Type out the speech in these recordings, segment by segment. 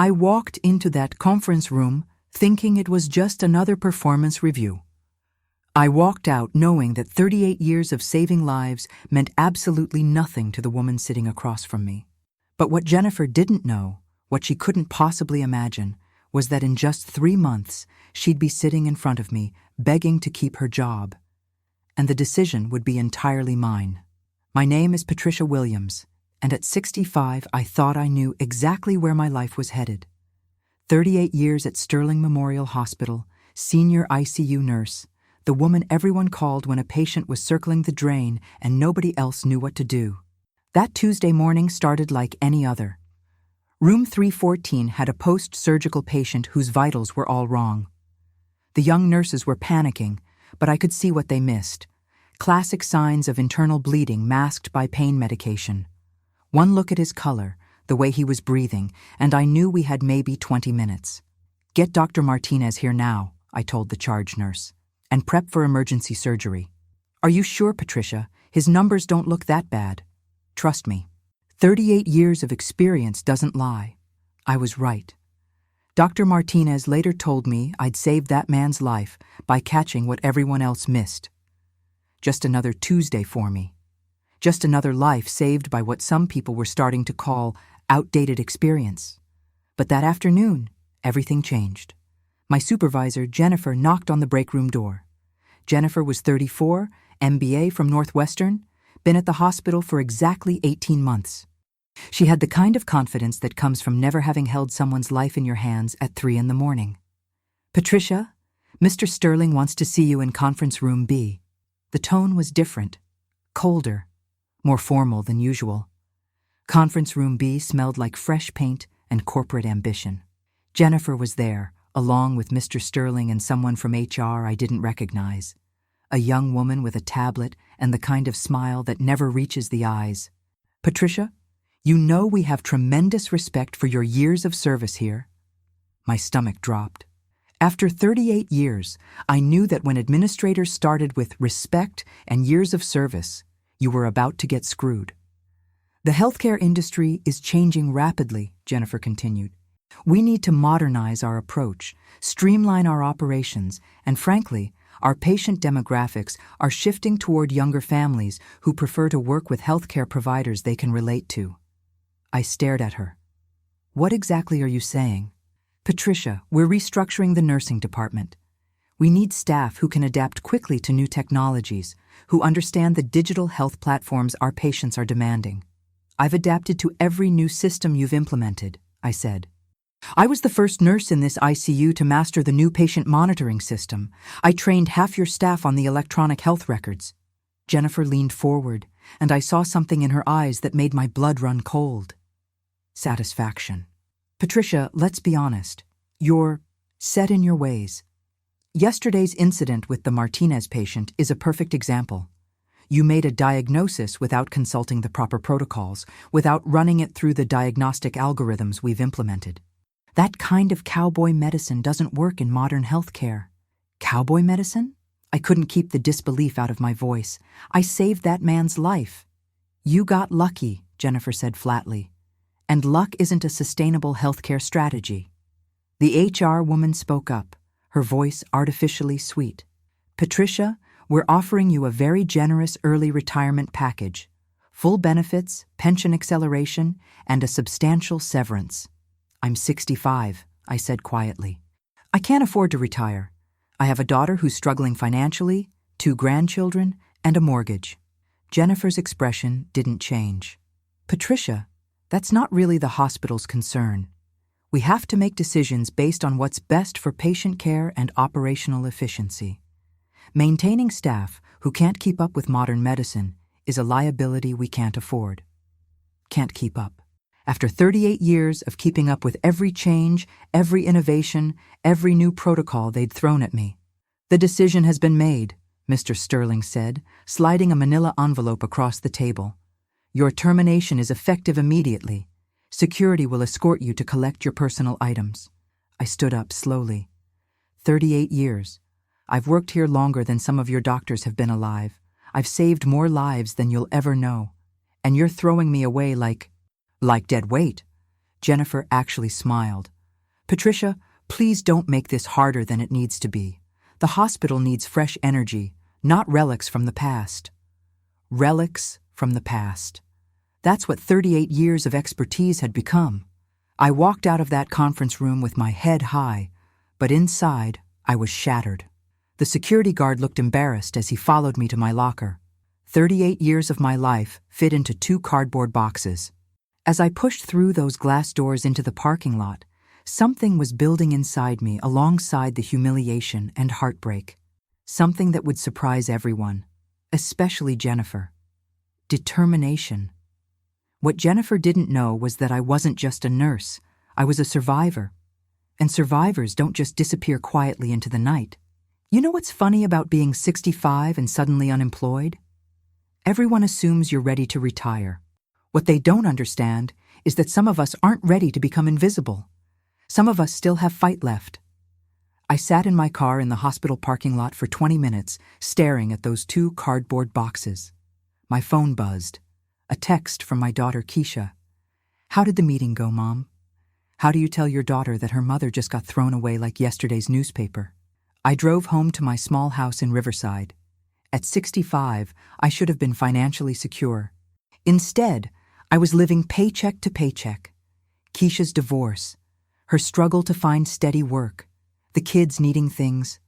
I walked into that conference room thinking it was just another performance review. I walked out knowing that 38 years of saving lives meant absolutely nothing to the woman sitting across from me. But what Jennifer didn't know, what she couldn't possibly imagine, was that in just 3 months, she'd be sitting in front of me, begging to keep her job. And the decision would be entirely mine. My name is Patricia Williams, and at 65, I thought I knew exactly where my life was headed. 38 years at Sterling Memorial Hospital, senior ICU nurse, the woman everyone called when a patient was circling the drain and nobody else knew what to do. That Tuesday morning started like any other. Room 314 had a post-surgical patient whose vitals were all wrong. The young nurses were panicking, but I could see what they missed. Classic signs of internal bleeding masked by pain medication. One look at his color, the way he was breathing, and I knew we had maybe 20 minutes. "Get Dr. Martinez here now," I told the charge nurse, "and prep for emergency surgery." "Are you sure, Patricia? His numbers don't look that bad." "Trust me. 38 years of experience doesn't lie." I was right. Dr. Martinez later told me I'd saved that man's life by catching what everyone else missed. Just another Tuesday for me. Just another life saved by what some people were starting to call outdated experience. But that afternoon, everything changed. My supervisor, Jennifer, knocked on the break room door. Jennifer was 34, MBA from Northwestern, been at the hospital for exactly 18 months. She had the kind of confidence that comes from never having held someone's life in your hands at 3 a.m. "Patricia, Mr. Sterling wants to see you in conference room B." The tone was different, colder, more formal than usual. Conference room B smelled like fresh paint and corporate ambition. Jennifer was there, along with Mr. Sterling and someone from HR I didn't recognize. A young woman with a tablet and the kind of smile that never reaches the eyes. "Patricia, you know we have tremendous respect for your years of service here." My stomach dropped. After 38 years, I knew that when administrators started with respect and years of service, you were about to get screwed. "The healthcare industry is changing rapidly," Jennifer continued. "We need to modernize our approach, streamline our operations, and frankly, our patient demographics are shifting toward younger families who prefer to work with healthcare providers they can relate to." I stared at her. "What exactly are you saying?" "Patricia, we're restructuring the nursing department. We need staff who can adapt quickly to new technologies, who understand the digital health platforms our patients are demanding." "I've adapted to every new system you've implemented," I said. "I was the first nurse in this ICU to master the new patient monitoring system. I trained half your staff on the electronic health records." Jennifer leaned forward, and I saw something in her eyes that made my blood run cold. Satisfaction. "Patricia, let's be honest. You're set in your ways. Yesterday's incident with the Martinez patient is a perfect example. You made a diagnosis without consulting the proper protocols, without running it through the diagnostic algorithms we've implemented. That kind of cowboy medicine doesn't work in modern healthcare." "Cowboy medicine?" I couldn't keep the disbelief out of my voice. "I saved that man's life." "You got lucky," Jennifer said flatly. "And luck isn't a sustainable healthcare strategy." The HR woman spoke up, her voice artificially sweet. "Patricia, we're offering you a very generous early retirement package. Full benefits, pension acceleration, and a substantial severance." "I'm 65, I said quietly. "I can't afford to retire. I have a daughter who's struggling financially, 2 grandchildren, and a mortgage." Jennifer's expression didn't change. "Patricia, that's not really the hospital's concern. We have to make decisions based on what's best for patient care and operational efficiency. Maintaining staff who can't keep up with modern medicine is a liability we can't afford." Can't keep up. After 38 years of keeping up with every change, every innovation, every new protocol they'd thrown at me. "The decision has been made," Mr. Sterling said, sliding a manila envelope across the table. "Your termination is effective immediately. Security will escort you to collect your personal items." I stood up slowly. 38 years. I've worked here longer than some of your doctors have been alive. I've saved more lives than you'll ever know. And you're throwing me away like dead weight. Jennifer actually smiled. Patricia, please don't make this harder than it needs to be. The hospital needs fresh energy, not relics from the past. Relics from the past. That's what 38 years of expertise had become. I walked out of that conference room with my head high, but inside, I was shattered. The security guard looked embarrassed as he followed me to my locker. 38 years of my life fit into 2 cardboard boxes. As I pushed through those glass doors into the parking lot, something was building inside me alongside the humiliation and heartbreak. Something that would surprise everyone, especially Jennifer. Determination. What Jennifer didn't know was that I wasn't just a nurse, I was a survivor. And survivors don't just disappear quietly into the night. You know what's funny about being 65 and suddenly unemployed? Everyone assumes you're ready to retire. What they don't understand is that some of us aren't ready to become invisible. Some of us still have fight left. I sat in my car in the hospital parking lot for 20 minutes, staring at those 2 cardboard boxes. My phone buzzed. A text from my daughter Keisha. "How did the meeting go, Mom? How do you tell your daughter that her mother just got thrown away like yesterday's newspaper?" I drove home to my small house in Riverside. At 65, I should have been financially secure. Instead, I was living paycheck to paycheck. Keisha's divorce, her struggle to find steady work, the kids needing things,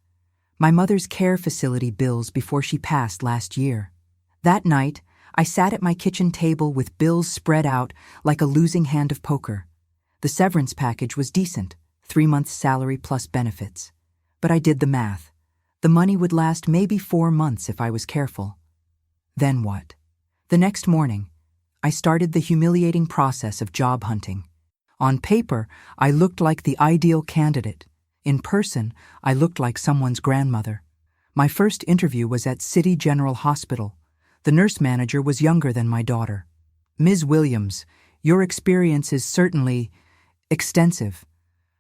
my mother's care facility bills before she passed last year. That night, I sat at my kitchen table with bills spread out like a losing hand of poker. The severance package was decent, 3 months' salary plus benefits. But I did the math. The money would last maybe 4 months if I was careful. Then what? The next morning, I started the humiliating process of job hunting. On paper, I looked like the ideal candidate. In person, I looked like someone's grandmother. My first interview was at City General Hospital. The nurse manager was younger than my daughter. "Ms. Williams, your experience is certainly extensive,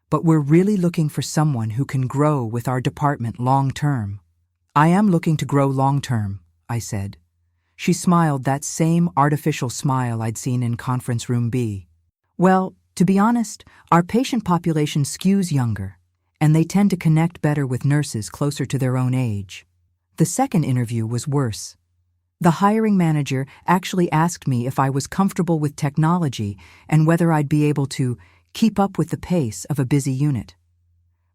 but we're really looking for someone who can grow with our department long-term." "I am looking to grow long-term," I said. She smiled that same artificial smile I'd seen in Conference Room B. "Well, to be honest, our patient population skews younger, and they tend to connect better with nurses closer to their own age." The second interview was worse. The hiring manager actually asked me if I was comfortable with technology and whether I'd be able to keep up with the pace of a busy unit.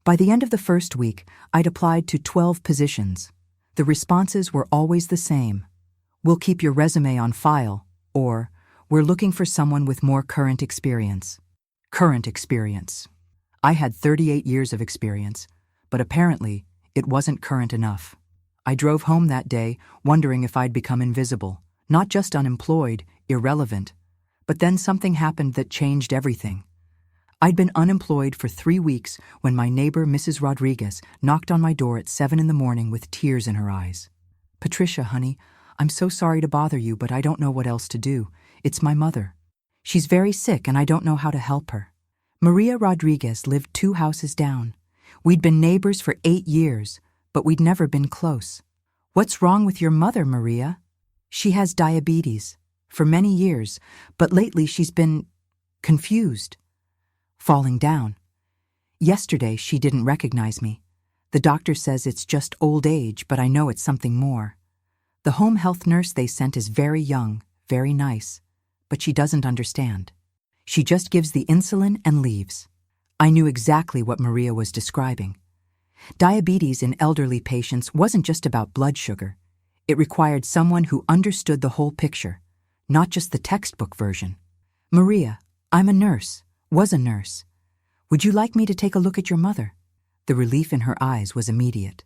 By the end of the first week, I'd applied to 12 positions. The responses were always the same. "We'll keep your resume on file," or "We're looking for someone with more current experience." Current experience. I had 38 years of experience, but apparently it wasn't current enough. I drove home that day wondering if I'd become invisible, not just unemployed, irrelevant, but then something happened that changed everything. I'd been unemployed for 3 weeks when my neighbor, Mrs. Rodriguez, knocked on my door at 7 in the morning with tears in her eyes. "Patricia, honey, I'm so sorry to bother you, but I don't know what else to do. It's my mother. She's very sick and I don't know how to help her." Maria Rodriguez lived 2 houses down. We'd been neighbors for 8 years, but we'd never been close. "What's wrong with your mother, Maria?" "She has diabetes. For many years, but lately she's been confused. Falling down. Yesterday she didn't recognize me. The doctor says it's just old age, but I know it's something more. The home health nurse they sent is very young, very nice, but she doesn't understand. She just gives the insulin and leaves." I knew exactly what Maria was describing. Diabetes in elderly patients wasn't just about blood sugar. It required someone who understood the whole picture, not just the textbook version. "Maria, I'm a nurse, was a nurse. Would you like me to take a look at your mother?" The relief in her eyes was immediate.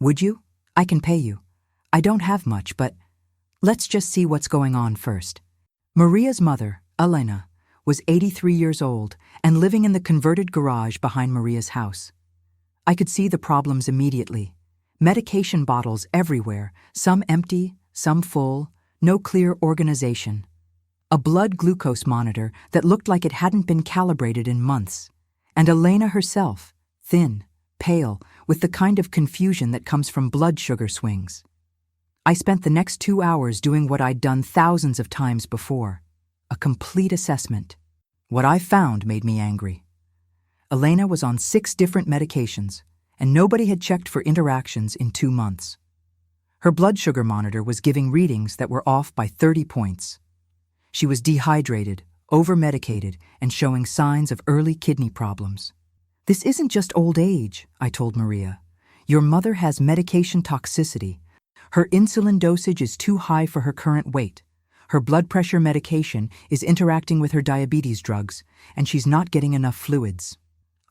"Would you? I can pay you. I don't have much, but let's just see what's going on first." Maria's mother, Elena, was 83 years old and living in the converted garage behind Maria's house. I could see the problems immediately. Medication bottles everywhere, some empty, some full, no clear organization. A blood glucose monitor that looked like it hadn't been calibrated in months. And Elena herself, thin, pale, with the kind of confusion that comes from blood sugar swings. I spent the next 2 hours doing what I'd done thousands of times before, a complete assessment. What I found made me angry. Elena was on 6 different medications, and nobody had checked for interactions in 2 months. Her blood sugar monitor was giving readings that were off by 30 points. She was dehydrated, over-medicated, and showing signs of early kidney problems. "This isn't just old age," I told Maria. "Your mother has medication toxicity. Her insulin dosage is too high for her current weight. Her blood pressure medication is interacting with her diabetes drugs, and she's not getting enough fluids."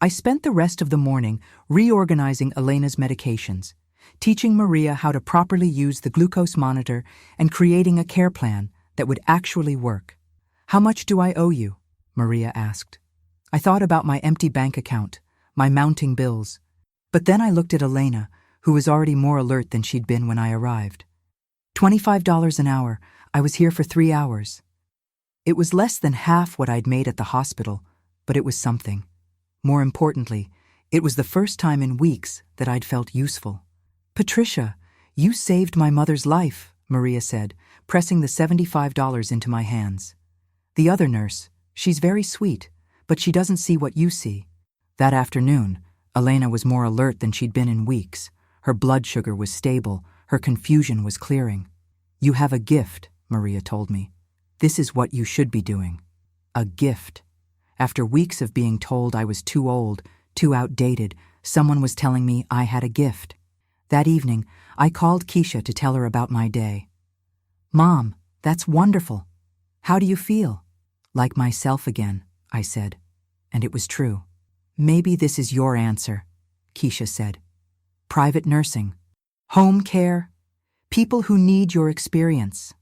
I spent the rest of the morning reorganizing Elena's medications, teaching Maria how to properly use the glucose monitor and creating a care plan that would actually work. "How much do I owe you?" Maria asked. I thought about my empty bank account, my mounting bills. But then I looked at Elena, who was already more alert than she'd been when I arrived. $25 an hour. I was here for 3 hours. It was less than half what I'd made at the hospital, but it was something. More importantly, it was the first time in weeks that I'd felt useful. "Patricia, you saved my mother's life," Maria said, pressing the $75 into my hands. "The other nurse, she's very sweet, but she doesn't see what you see." That afternoon, Elena was more alert than she'd been in weeks. Her blood sugar was stable, her confusion was clearing. "You have a gift," Maria told me. "This is what you should be doing." A gift. After weeks of being told I was too old, too outdated, someone was telling me I had a gift. That evening, I called Keisha to tell her about my day. "Mom, that's wonderful. How do you feel?" "Like myself again," I said. And it was true. "Maybe this is your answer," Keisha said. "Private nursing, home care, people who need your experience.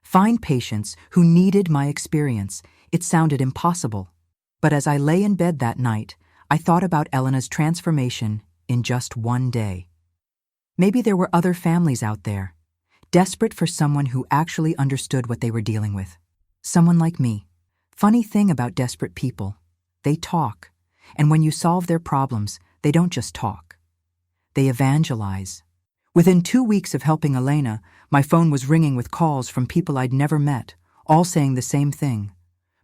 Find patients who needed my experience." It sounded impossible. But as I lay in bed that night, I thought about Elena's transformation in just 1 day. Maybe there were other families out there, desperate for someone who actually understood what they were dealing with. Someone like me. Funny thing about desperate people, they talk, and when you solve their problems, they don't just talk. They evangelize. Within 2 weeks of helping Elena, my phone was ringing with calls from people I'd never met, all saying the same thing.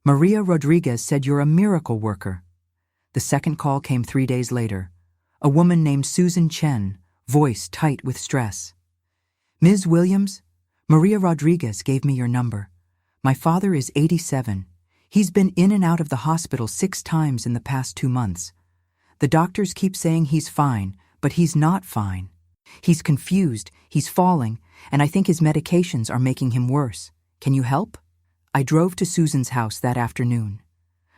"Maria Rodriguez said you're a miracle worker." The second call came 3 days later. A woman named Susan Chen, voice tight with stress. "Ms. Williams, Maria Rodriguez gave me your number. My father is 87. He's been in and out of the hospital 6 times in the past 2 months. The doctors keep saying he's fine, but he's not fine. He's confused, he's falling, and I think his medications are making him worse. Can you help?" I drove to Susan's house that afternoon.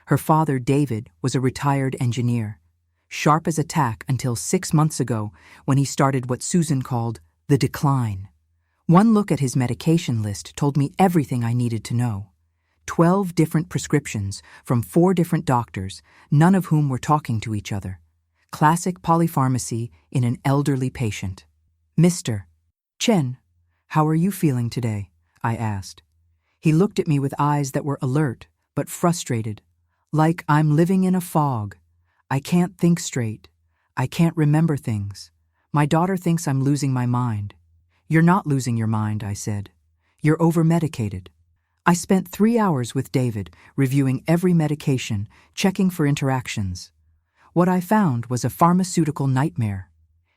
Her father, David, was a retired engineer, sharp as a tack until 6 months ago when he started what Susan called the decline. One look at his medication list told me everything I needed to know. 12 different prescriptions from 4 different doctors, none of whom were talking to each other. Classic polypharmacy in an elderly patient. "Mr. Chen, how are you feeling today?" I asked. He looked at me with eyes that were alert, but frustrated. "Like I'm living in a fog. I can't think straight. I can't remember things. My daughter thinks I'm losing my mind." "You're not losing your mind," I said. "You're over-medicated." I spent 3 hours with David, reviewing every medication, checking for interactions. What I found was a pharmaceutical nightmare.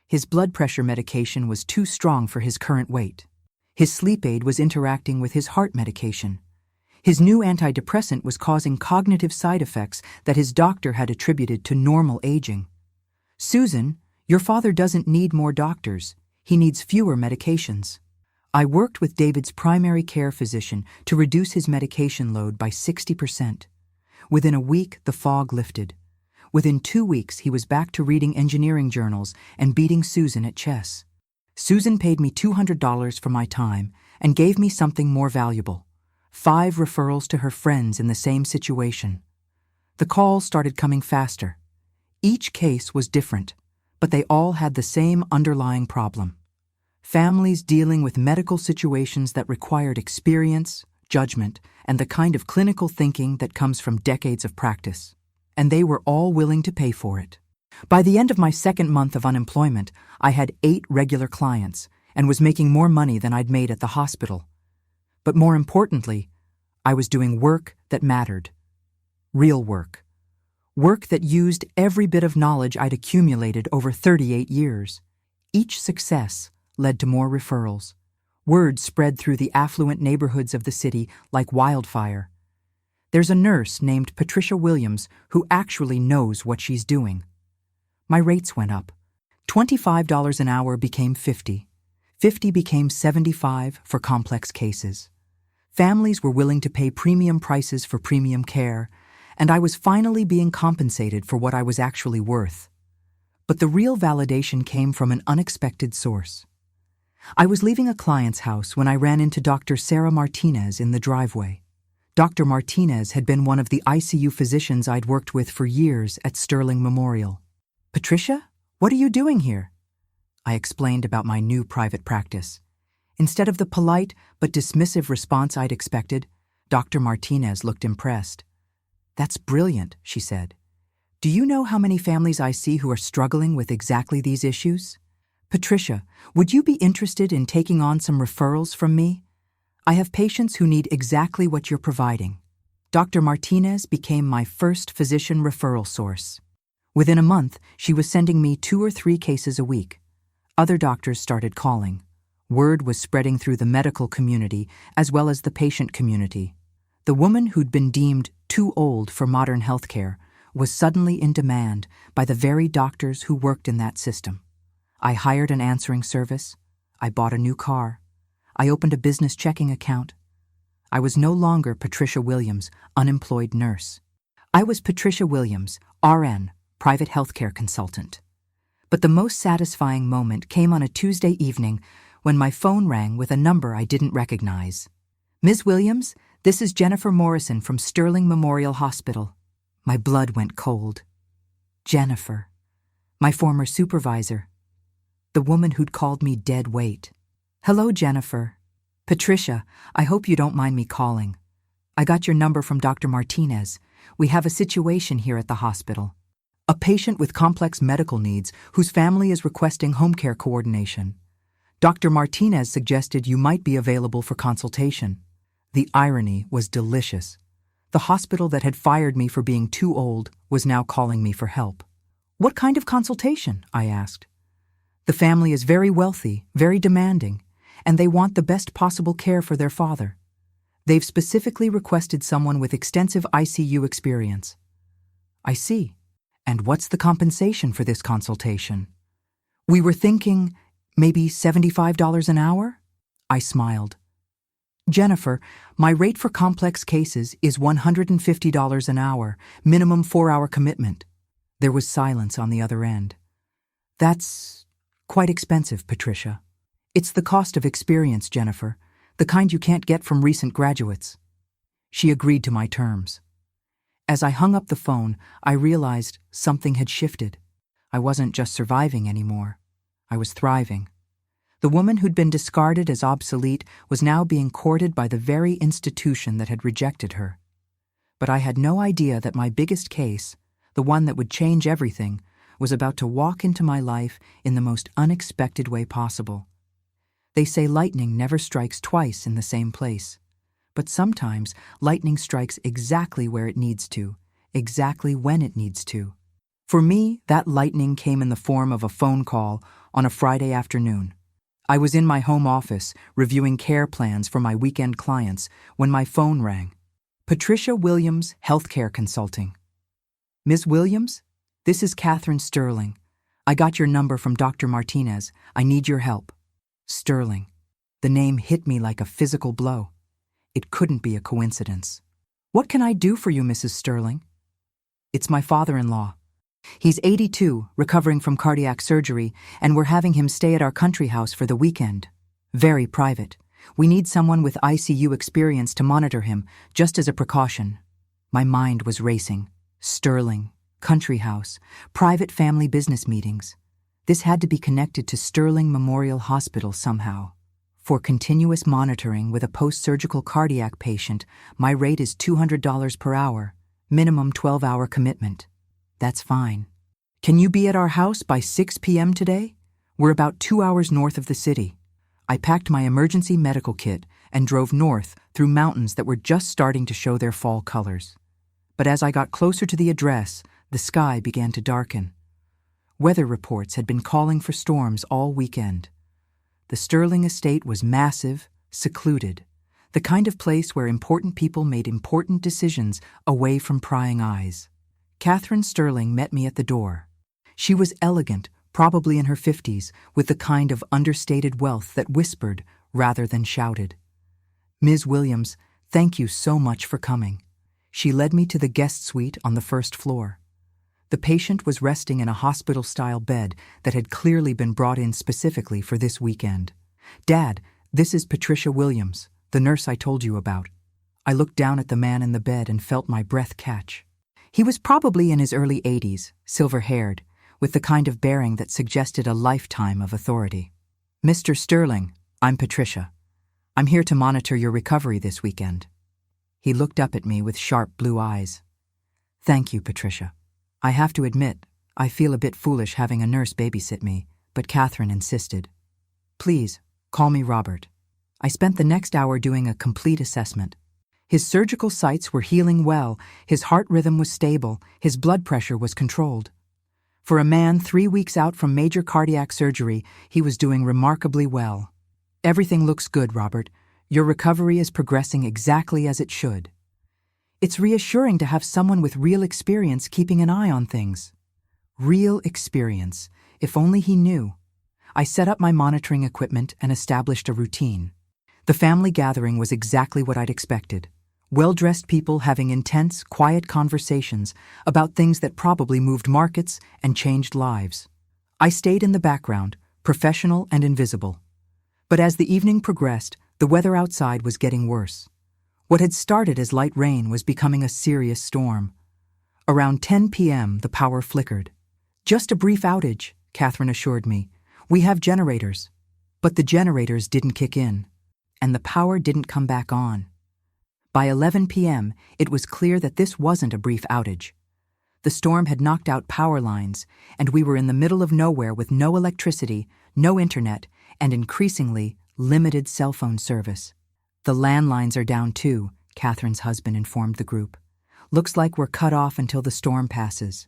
His blood pressure medication was too strong for his current weight. His sleep aid was interacting with his heart medication. His new antidepressant was causing cognitive side effects that his doctor had attributed to normal aging. "Susan, your father doesn't need more doctors. He needs fewer medications." I worked with David's primary care physician to reduce his medication load by 60%. Within a week, the fog lifted. Within 2 weeks, he was back to reading engineering journals and beating Susan at chess. Susan paid me $200 for my time and gave me something more valuable: 5 referrals to her friends in the same situation. The calls started coming faster. Each case was different, but they all had the same underlying problem. Families dealing with medical situations that required experience, judgment, and the kind of clinical thinking that comes from decades of practice. And they were all willing to pay for it. By the end of my 2nd month of unemployment, I had 8 regular clients and was making more money than I'd made at the hospital. But more importantly, I was doing work that mattered. Real work. Work that used every bit of knowledge I'd accumulated over 38 years. Each success led to more referrals. Word spread through the affluent neighborhoods of the city like wildfire. There's a nurse named Patricia Williams who actually knows what she's doing. My rates went up. $25 an hour became $50. $50 became $75 for complex cases. Families were willing to pay premium prices for premium care, and I was finally being compensated for what I was actually worth. But the real validation came from an unexpected source. I was leaving a client's house when I ran into Dr. Sarah Martinez in the driveway. Dr. Martinez had been one of the ICU physicians I'd worked with for years at Sterling Memorial. "Patricia, what are you doing here?" I explained about my new private practice. Instead of the polite but dismissive response I'd expected, Dr. Martinez looked impressed. "That's brilliant," she said. "Do you know how many families I see who are struggling with exactly these issues? Patricia, would you be interested in taking on some referrals from me? I have patients who need exactly what you're providing." Dr. Martinez became my first physician referral source. Within a month, she was sending me 2 or 3 cases a week. Other doctors started calling. Word was spreading through the medical community as well as the patient community. The woman who'd been deemed too old for modern healthcare was suddenly in demand by the very doctors who worked in that system. I hired an answering service. I bought a new car. I opened a business checking account. I was no longer Patricia Williams, unemployed nurse. I was Patricia Williams, RN, private healthcare consultant. But the most satisfying moment came on a Tuesday evening when my phone rang with a number I didn't recognize. "Ms. Williams, this is Jennifer Morrison from Sterling Memorial Hospital." My blood went cold. Jennifer, my former supervisor, the woman who'd called me dead weight. "Hello, Jennifer." "Patricia, I hope you don't mind me calling. I got your number from Dr. Martinez. We have a situation here at the hospital. A patient with complex medical needs whose family is requesting home care coordination. Dr. Martinez suggested you might be available for consultation." The irony was delicious. The hospital that had fired me for being too old was now calling me for help. "What kind of consultation?" I asked. "The family is very wealthy, very demanding, and they want the best possible care for their father. They've specifically requested someone with extensive ICU experience." "I see. And what's the compensation for this consultation?" "We were thinking maybe $75 an hour?" I smiled. "Jennifer, my rate for complex cases is $150 an hour, minimum 4-hour commitment." There was silence on the other end. "That's quite expensive, Patricia. It's the cost of experience, Jennifer, the kind you can't get from recent graduates." She agreed to my terms. As I hung up the phone, I realized something had shifted. I wasn't just surviving anymore. I was thriving. The woman who'd been discarded as obsolete was now being courted by the very institution that had rejected her. But I had no idea that my biggest case, the one that would change everything, was about to walk into my life in the most unexpected way possible. They say lightning never strikes twice in the same place. But sometimes lightning strikes exactly where it needs to, exactly when it needs to. For me, that lightning came in the form of a phone call on a Friday afternoon. I was in my home office reviewing care plans for my weekend clients when my phone rang. "Patricia Williams, Healthcare Consulting." "Ms. Williams, this is Catherine Sterling. I got your number from Dr. Martinez. I need your help." Sterling. The name hit me like a physical blow. It couldn't be a coincidence. "What can I do for you, Mrs. Sterling?" "It's my father-in-law. He's 82, recovering from cardiac surgery, and we're having him stay at our country house for the weekend. Very private. We need someone with ICU experience to monitor him, just as a precaution." My mind was racing. Sterling, country house, private family business meetings. This had to be connected to Sterling Memorial Hospital somehow. For continuous monitoring with a post-surgical cardiac patient, my rate is $200 per hour, minimum 12-hour commitment. That's fine. "Can you be at our house by 6 p.m. today? We're about 2 hours north of the city." I packed my emergency medical kit and drove north through mountains that were just starting to show their fall colors. But as I got closer to the address, the sky began to darken. Weather reports had been calling for storms all weekend. The Sterling estate was massive, secluded, the kind of place where important people made important decisions away from prying eyes. Catherine Sterling met me at the door. She was elegant, probably in her 50s, with the kind of understated wealth that whispered rather than shouted. "Ms. Williams, thank you so much for coming." She led me to the guest suite on the first floor. The patient was resting in a hospital-style bed that had clearly been brought in specifically for this weekend. "Dad, this is Patricia Williams, the nurse I told you about." I looked down at the man in the bed and felt my breath catch. He was probably in his early 80s, silver-haired, with the kind of bearing that suggested a lifetime of authority. "Mr. Sterling, I'm Patricia. I'm here to monitor your recovery this weekend." He looked up at me with sharp blue eyes. "Thank you, Patricia. I have to admit, I feel a bit foolish having a nurse babysit me, but Catherine insisted. Please, call me Robert." I spent the next hour doing a complete assessment. His surgical sites were healing well, his heart rhythm was stable, his blood pressure was controlled. For a man 3 weeks out from major cardiac surgery, he was doing remarkably well. "Everything looks good, Robert. Your recovery is progressing exactly as it should." It's reassuring to have someone with real experience keeping an eye on things. Real experience, if only he knew. I set up my monitoring equipment and established a routine. The family gathering was exactly what I'd expected. Well-dressed people having intense, quiet conversations about things that probably moved markets and changed lives. I stayed in the background, professional and invisible. But as the evening progressed, the weather outside was getting worse. What had started as light rain was becoming a serious storm. Around 10 p.m., the power flickered. "Just a brief outage," Catherine assured me. "We have generators." But the generators didn't kick in, and the power didn't come back on. By 11 p.m., it was clear that this wasn't a brief outage. The storm had knocked out power lines, and we were in the middle of nowhere with no electricity, no internet, and increasingly limited cell phone service. "The landlines are down too," Catherine's husband informed the group. "Looks like we're cut off until the storm passes."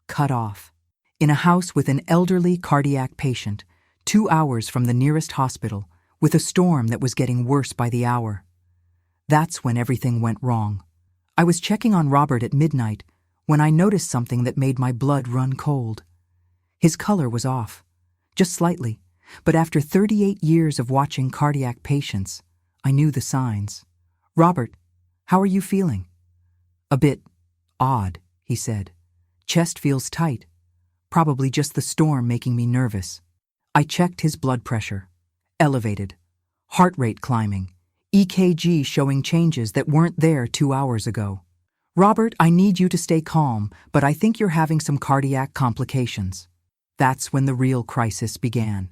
Cut off. In a house with an elderly cardiac patient, 2 hours from the nearest hospital, with a storm that was getting worse by the hour. That's when everything went wrong. I was checking on Robert at midnight when I noticed something that made my blood run cold. His color was off, just slightly, but after 38 years of watching cardiac patients, I knew the signs. "Robert, how are you feeling?" "A bit odd," he said. "Chest feels tight. Probably just the storm making me nervous." I checked his blood pressure. Elevated. Heart rate climbing. EKG showing changes that weren't there 2 hours ago. "Robert, I need you to stay calm, but I think you're having some cardiac complications." That's when the real crisis began.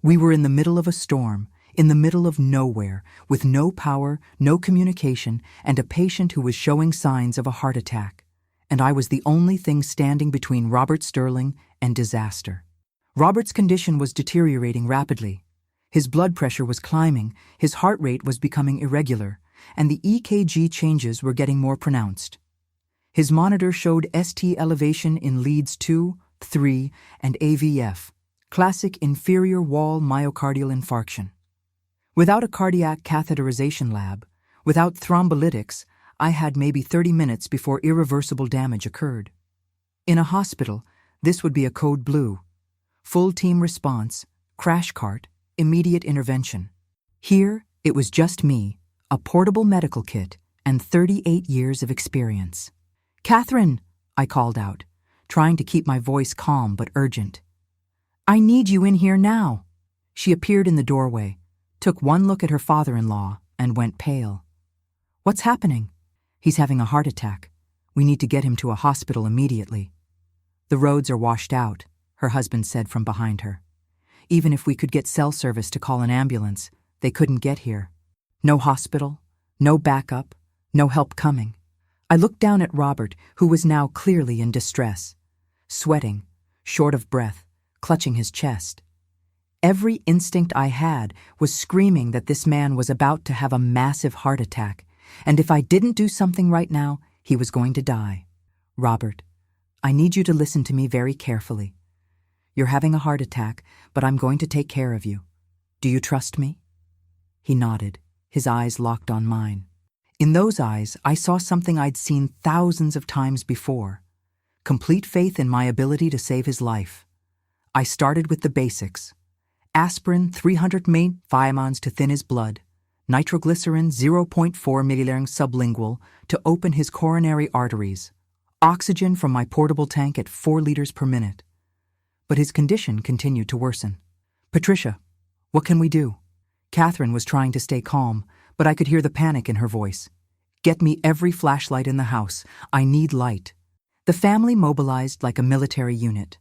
We were in the middle of a storm, in the middle of nowhere, with no power, no communication, and a patient who was showing signs of a heart attack. And I was the only thing standing between Robert Sterling and disaster. Robert's condition was deteriorating rapidly. His blood pressure was climbing, his heart rate was becoming irregular, and the EKG changes were getting more pronounced. His monitor showed ST elevation in leads 2, 3, and AVF, classic inferior wall myocardial infarction. Without a cardiac catheterization lab, without thrombolytics, I had maybe 30 minutes before irreversible damage occurred. In a hospital, this would be a code blue. Full team response, crash cart, immediate intervention. Here, it was just me, a portable medical kit, and 38 years of experience. "Catherine," I called out, trying to keep my voice calm but urgent. "I need you in here now." She appeared in the doorway, took one look at her father-in-law, and went pale. "What's happening?" "He's having a heart attack. We need to get him to a hospital immediately." "The roads are washed out," her husband said from behind her. "Even if we could get cell service to call an ambulance, they couldn't get here. No hospital, no backup, no help coming." I looked down at Robert, who was now clearly in distress, sweating, short of breath, clutching his chest. Every instinct I had was screaming that this man was about to have a massive heart attack, and if I didn't do something right now, He was going to die. Robert, I need you to listen to me very carefully. You're having a heart attack, but I'm going to take care of you. Do you trust me? He nodded, his eyes locked on mine. In those eyes, I saw something I'd seen thousands of times before. Complete faith in my ability to save his life. I started with the basics. Aspirin 300 mg to thin his blood. Nitroglycerin 0.4 milliliters sublingual to open his coronary arteries. Oxygen from my portable tank at 4 liters per minute. But his condition continued to worsen. Patricia, what can we do? Catherine was trying to stay calm, but I could hear the panic in her voice. Get me every flashlight in the house. I need light. The family mobilized like a military unit.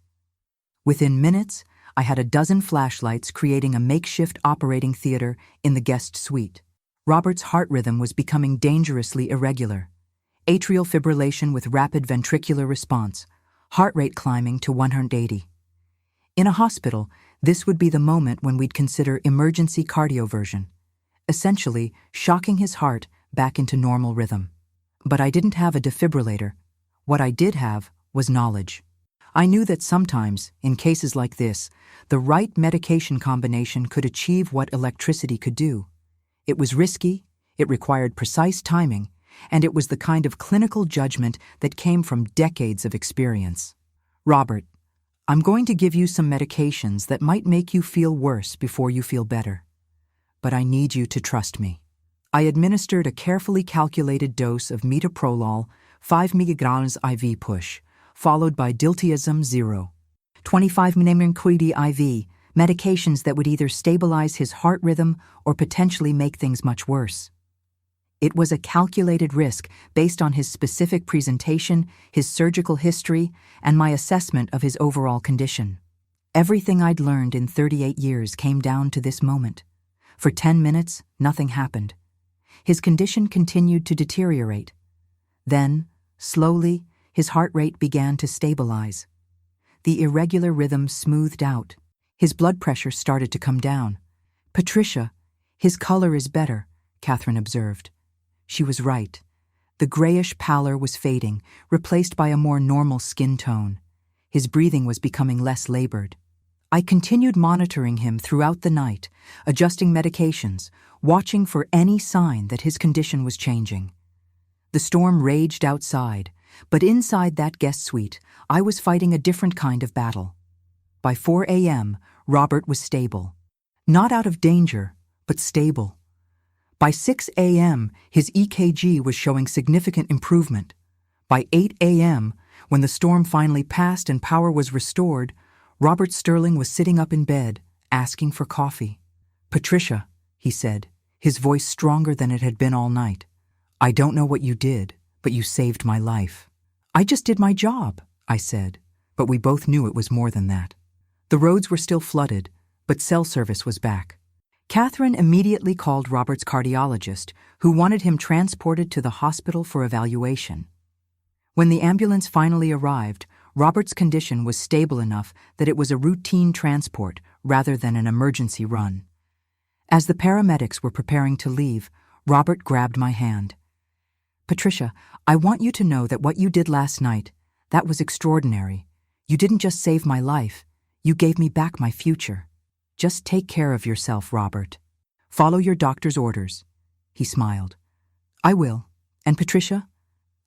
Within minutes, I had a dozen flashlights creating a makeshift operating theater in the guest suite. Robert's heart rhythm was becoming dangerously irregular. Atrial fibrillation with rapid ventricular response, heart rate climbing to 180. In a hospital, this would be the moment when we'd consider emergency cardioversion, essentially shocking his heart back into normal rhythm. But I didn't have a defibrillator. What I did have was knowledge. I knew that sometimes, in cases like this, the right medication combination could achieve what electricity could do. It was risky, it required precise timing, and it was the kind of clinical judgment that came from decades of experience. Robert, I'm going to give you some medications that might make you feel worse before you feel better. But I need you to trust me. I administered a carefully calculated dose of metoprolol, 5 mg IV push, followed by diltiazem 0. 25 mg IV, medications that would either stabilize his heart rhythm or potentially make things much worse. It was a calculated risk based on his specific presentation, his surgical history, and my assessment of his overall condition. Everything I'd learned in 38 years came down to this moment. For 10 minutes, nothing happened. His condition continued to deteriorate. Then, slowly, his heart rate began to stabilize. The irregular rhythm smoothed out. His blood pressure started to come down. Patricia, his color is better, Catherine observed. She was right. The grayish pallor was fading, replaced by a more normal skin tone. His breathing was becoming less labored. I continued monitoring him throughout the night, adjusting medications, watching for any sign that his condition was changing. The storm raged outside, but inside that guest suite, I was fighting a different kind of battle. By 4 a.m., Robert was stable. Not out of danger, but stable. By 6 a.m., his EKG was showing significant improvement. By 8 a.m., when the storm finally passed and power was restored, Robert Sterling was sitting up in bed, asking for coffee. Patricia, he said, his voice stronger than it had been all night. I don't know what you did, but you saved my life. I just did my job, I said, but we both knew it was more than that. The roads were still flooded, but cell service was back. Catherine immediately called Robert's cardiologist, who wanted him transported to the hospital for evaluation. When the ambulance finally arrived, Robert's condition was stable enough that it was a routine transport rather than an emergency run. As the paramedics were preparing to leave, Robert grabbed my hand. Patricia, I want you to know that what you did last night, that was extraordinary. You didn't just save my life, you gave me back my future. Just take care of yourself, Robert. Follow your doctor's orders. He smiled. I will. And Patricia,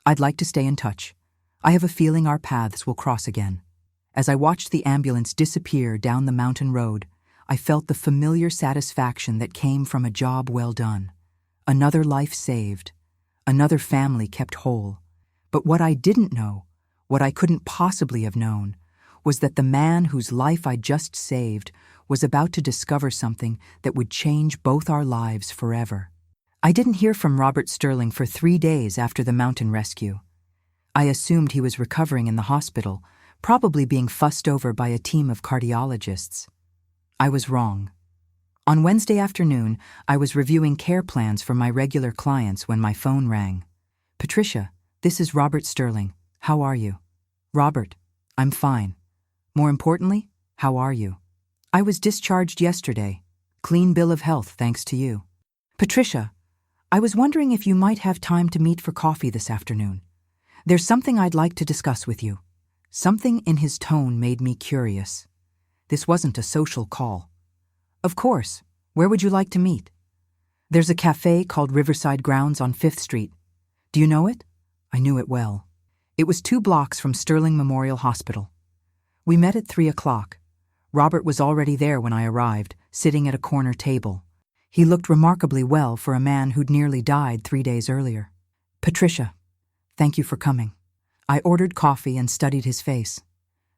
I'd like to stay in touch. I have a feeling our paths will cross again. As I watched the ambulance disappear down the mountain road, I felt the familiar satisfaction that came from a job well done. Another life saved. Another family kept whole. But what I didn't know, what I couldn't possibly have known, was that the man whose life I just saved was about to discover something that would change both our lives forever. I didn't hear from Robert Sterling for 3 days after the mountain rescue. I assumed he was recovering in the hospital, probably being fussed over by a team of cardiologists. I was wrong. On Wednesday afternoon, I was reviewing care plans for my regular clients when my phone rang. Patricia, this is Robert Sterling. How are you? Robert, I'm fine. More importantly, how are you? I was discharged yesterday. Clean bill of health, thanks to you. Patricia, I was wondering if you might have time to meet for coffee this afternoon. There's something I'd like to discuss with you. Something in his tone made me curious. This wasn't a social call. Of course. Where would you like to meet? There's a cafe called Riverside Grounds on 5th Street. Do you know it? I knew it well. It was 2 blocks from Sterling Memorial Hospital. We met at 3 o'clock. Robert was already there when I arrived, sitting at a corner table. He looked remarkably well for a man who'd nearly died 3 days earlier. Patricia, thank you for coming. I ordered coffee and studied his face.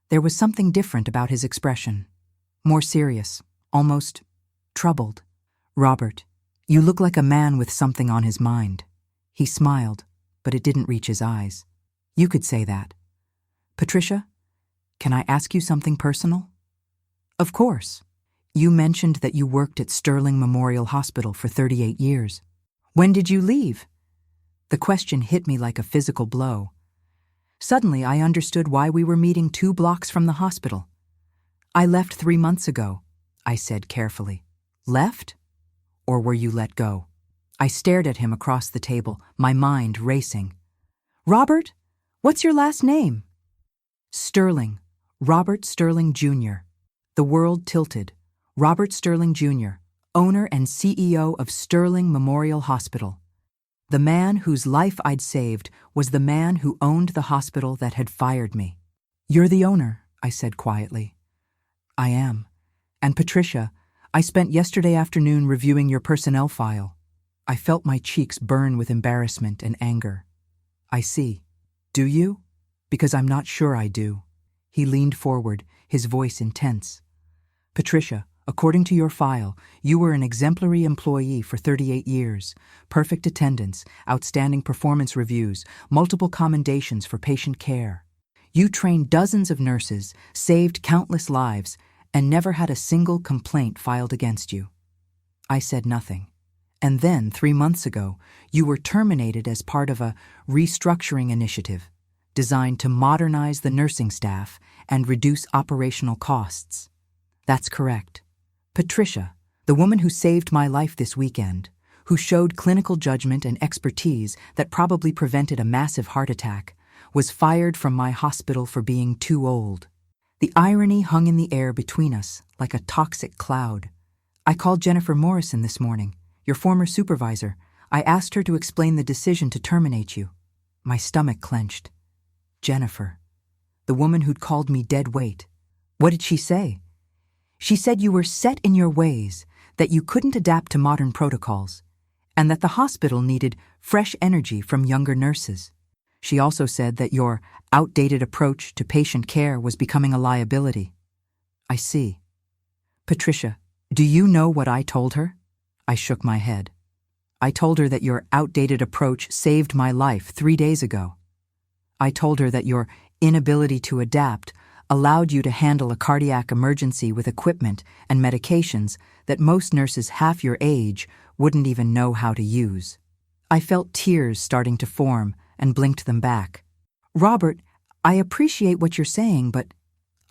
There was something different about his expression. More serious, almost troubled. Robert, you look like a man with something on his mind. He smiled, but it didn't reach his eyes. You could say that. Patricia, can I ask you something personal? Of course. You mentioned that you worked at Sterling Memorial Hospital for 38 years. When did you leave? The question hit me like a physical blow. Suddenly, I understood why we were meeting 2 blocks from the hospital. I left 3 months ago, I said carefully. Left? Or were you let go? I stared at him across the table, my mind racing. Robert, what's your last name? Sterling. Robert Sterling, Jr. The world tilted. Robert Sterling, Jr., owner and CEO of Sterling Memorial Hospital. The man whose life I'd saved was the man who owned the hospital that had fired me. You're the owner, I said quietly. I am. And Patricia, I spent yesterday afternoon reviewing your personnel file. I felt my cheeks burn with embarrassment and anger. I see. Do you? Because I'm not sure I do. He leaned forward, his voice intense. Patricia, according to your file, you were an exemplary employee for 38 years, perfect attendance, outstanding performance reviews, multiple commendations for patient care. You trained dozens of nurses, saved countless lives, and never had a single complaint filed against you. I said nothing. And then, 3 months ago, you were terminated as part of a restructuring initiative designed to modernize the nursing staff and reduce operational costs. That's correct. Patricia, the woman who saved my life this weekend, who showed clinical judgment and expertise that probably prevented a massive heart attack, was fired from my hospital for being too old. The irony hung in the air between us like a toxic cloud. I called Jennifer Morrison this morning, your former supervisor. I asked her to explain the decision to terminate you. My stomach clenched. Jennifer, the woman who'd called me dead weight. What did she say? She said you were set in your ways, that you couldn't adapt to modern protocols, and that the hospital needed fresh energy from younger nurses. She also said that your outdated approach to patient care was becoming a liability. I see. Patricia, do you know what I told her? I shook my head. I told her that your outdated approach saved my life 3 days ago. I told her that your inability to adapt allowed you to handle a cardiac emergency with equipment and medications that most nurses half your age wouldn't even know how to use. I felt tears starting to form and blinked them back. Robert, I appreciate what you're saying, but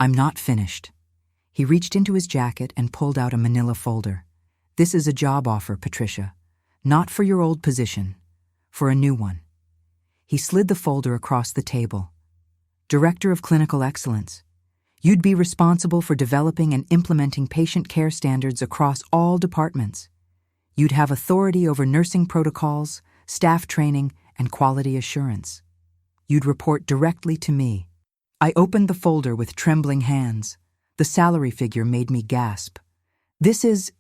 I'm not finished. He reached into his jacket and pulled out a manila folder. This is a job offer, Patricia. Not for your old position, for a new one. He slid the folder across the table. Director of Clinical Excellence. You'd be responsible for developing and implementing patient care standards across all departments. You'd have authority over nursing protocols, staff training, and quality assurance. You'd report directly to me. I opened the folder with trembling hands. The salary figure made me gasp. This is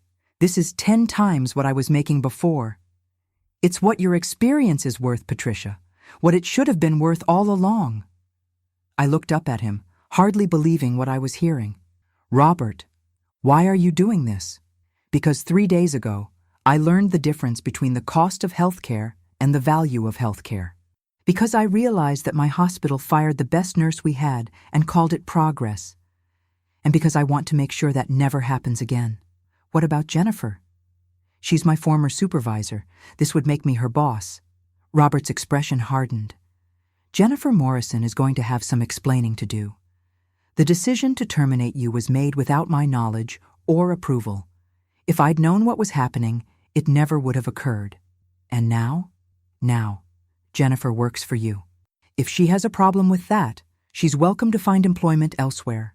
10 times what I was making before. It's what your experience is worth, Patricia. What it should have been worth all along. I looked up at him, hardly believing what I was hearing. Robert, why are you doing this? Because 3 days ago, I learned the difference between the cost of healthcare and the value of healthcare. Because I realized that my hospital fired the best nurse we had and called it progress. And because I want to make sure that never happens again. What about Jennifer? She's my former supervisor. This would make me her boss. Robert's expression hardened. Jennifer Morrison is going to have some explaining to do. The decision to terminate you was made without my knowledge or approval. If I'd known what was happening, it never would have occurred. And now? Now, Jennifer works for you. If she has a problem with that, she's welcome to find employment elsewhere.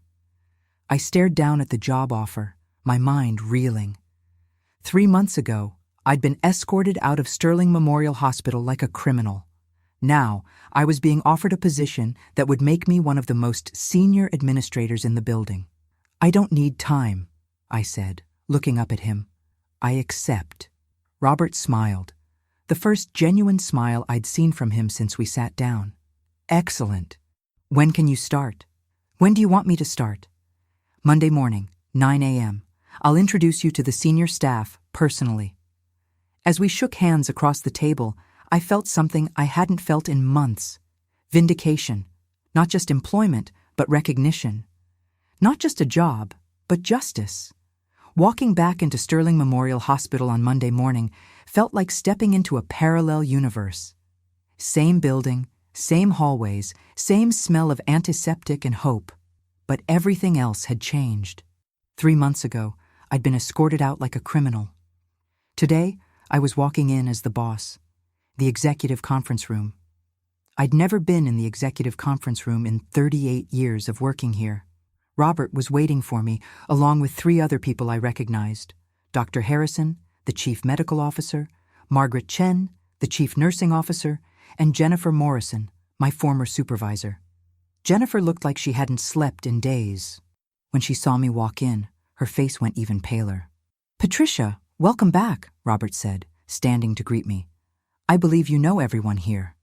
I stared down at the job offer, my mind reeling. 3 months ago, I'd been escorted out of Sterling Memorial Hospital like a criminal. Now, I was being offered a position that would make me one of the most senior administrators in the building. I don't need time, I said, looking up at him. I accept. Robert smiled, the first genuine smile I'd seen from him since we sat down. Excellent. When can you start? When do you want me to start? Monday morning, 9 a.m. I'll introduce you to the senior staff personally. As we shook hands across the table, I felt something I hadn't felt in months. Vindication. Not just employment, but recognition. Not just a job, but justice. Walking back into Sterling Memorial Hospital on Monday morning felt like stepping into a parallel universe. Same building, same hallways, same smell of antiseptic and hope. But everything else had changed. 3 months ago, I'd been escorted out like a criminal. Today, I was walking in as the boss. The executive conference room. I'd never been in the executive conference room in 38 years of working here. Robert was waiting for me, along with 3 other people I recognized. Dr. Harrison, the chief medical officer, Margaret Chen, the chief nursing officer, and Jennifer Morrison, my former supervisor. Jennifer looked like she hadn't slept in days. When she saw me walk in, her face went even paler. "Patricia, welcome back," Robert said, standing to greet me. "I believe you know everyone here."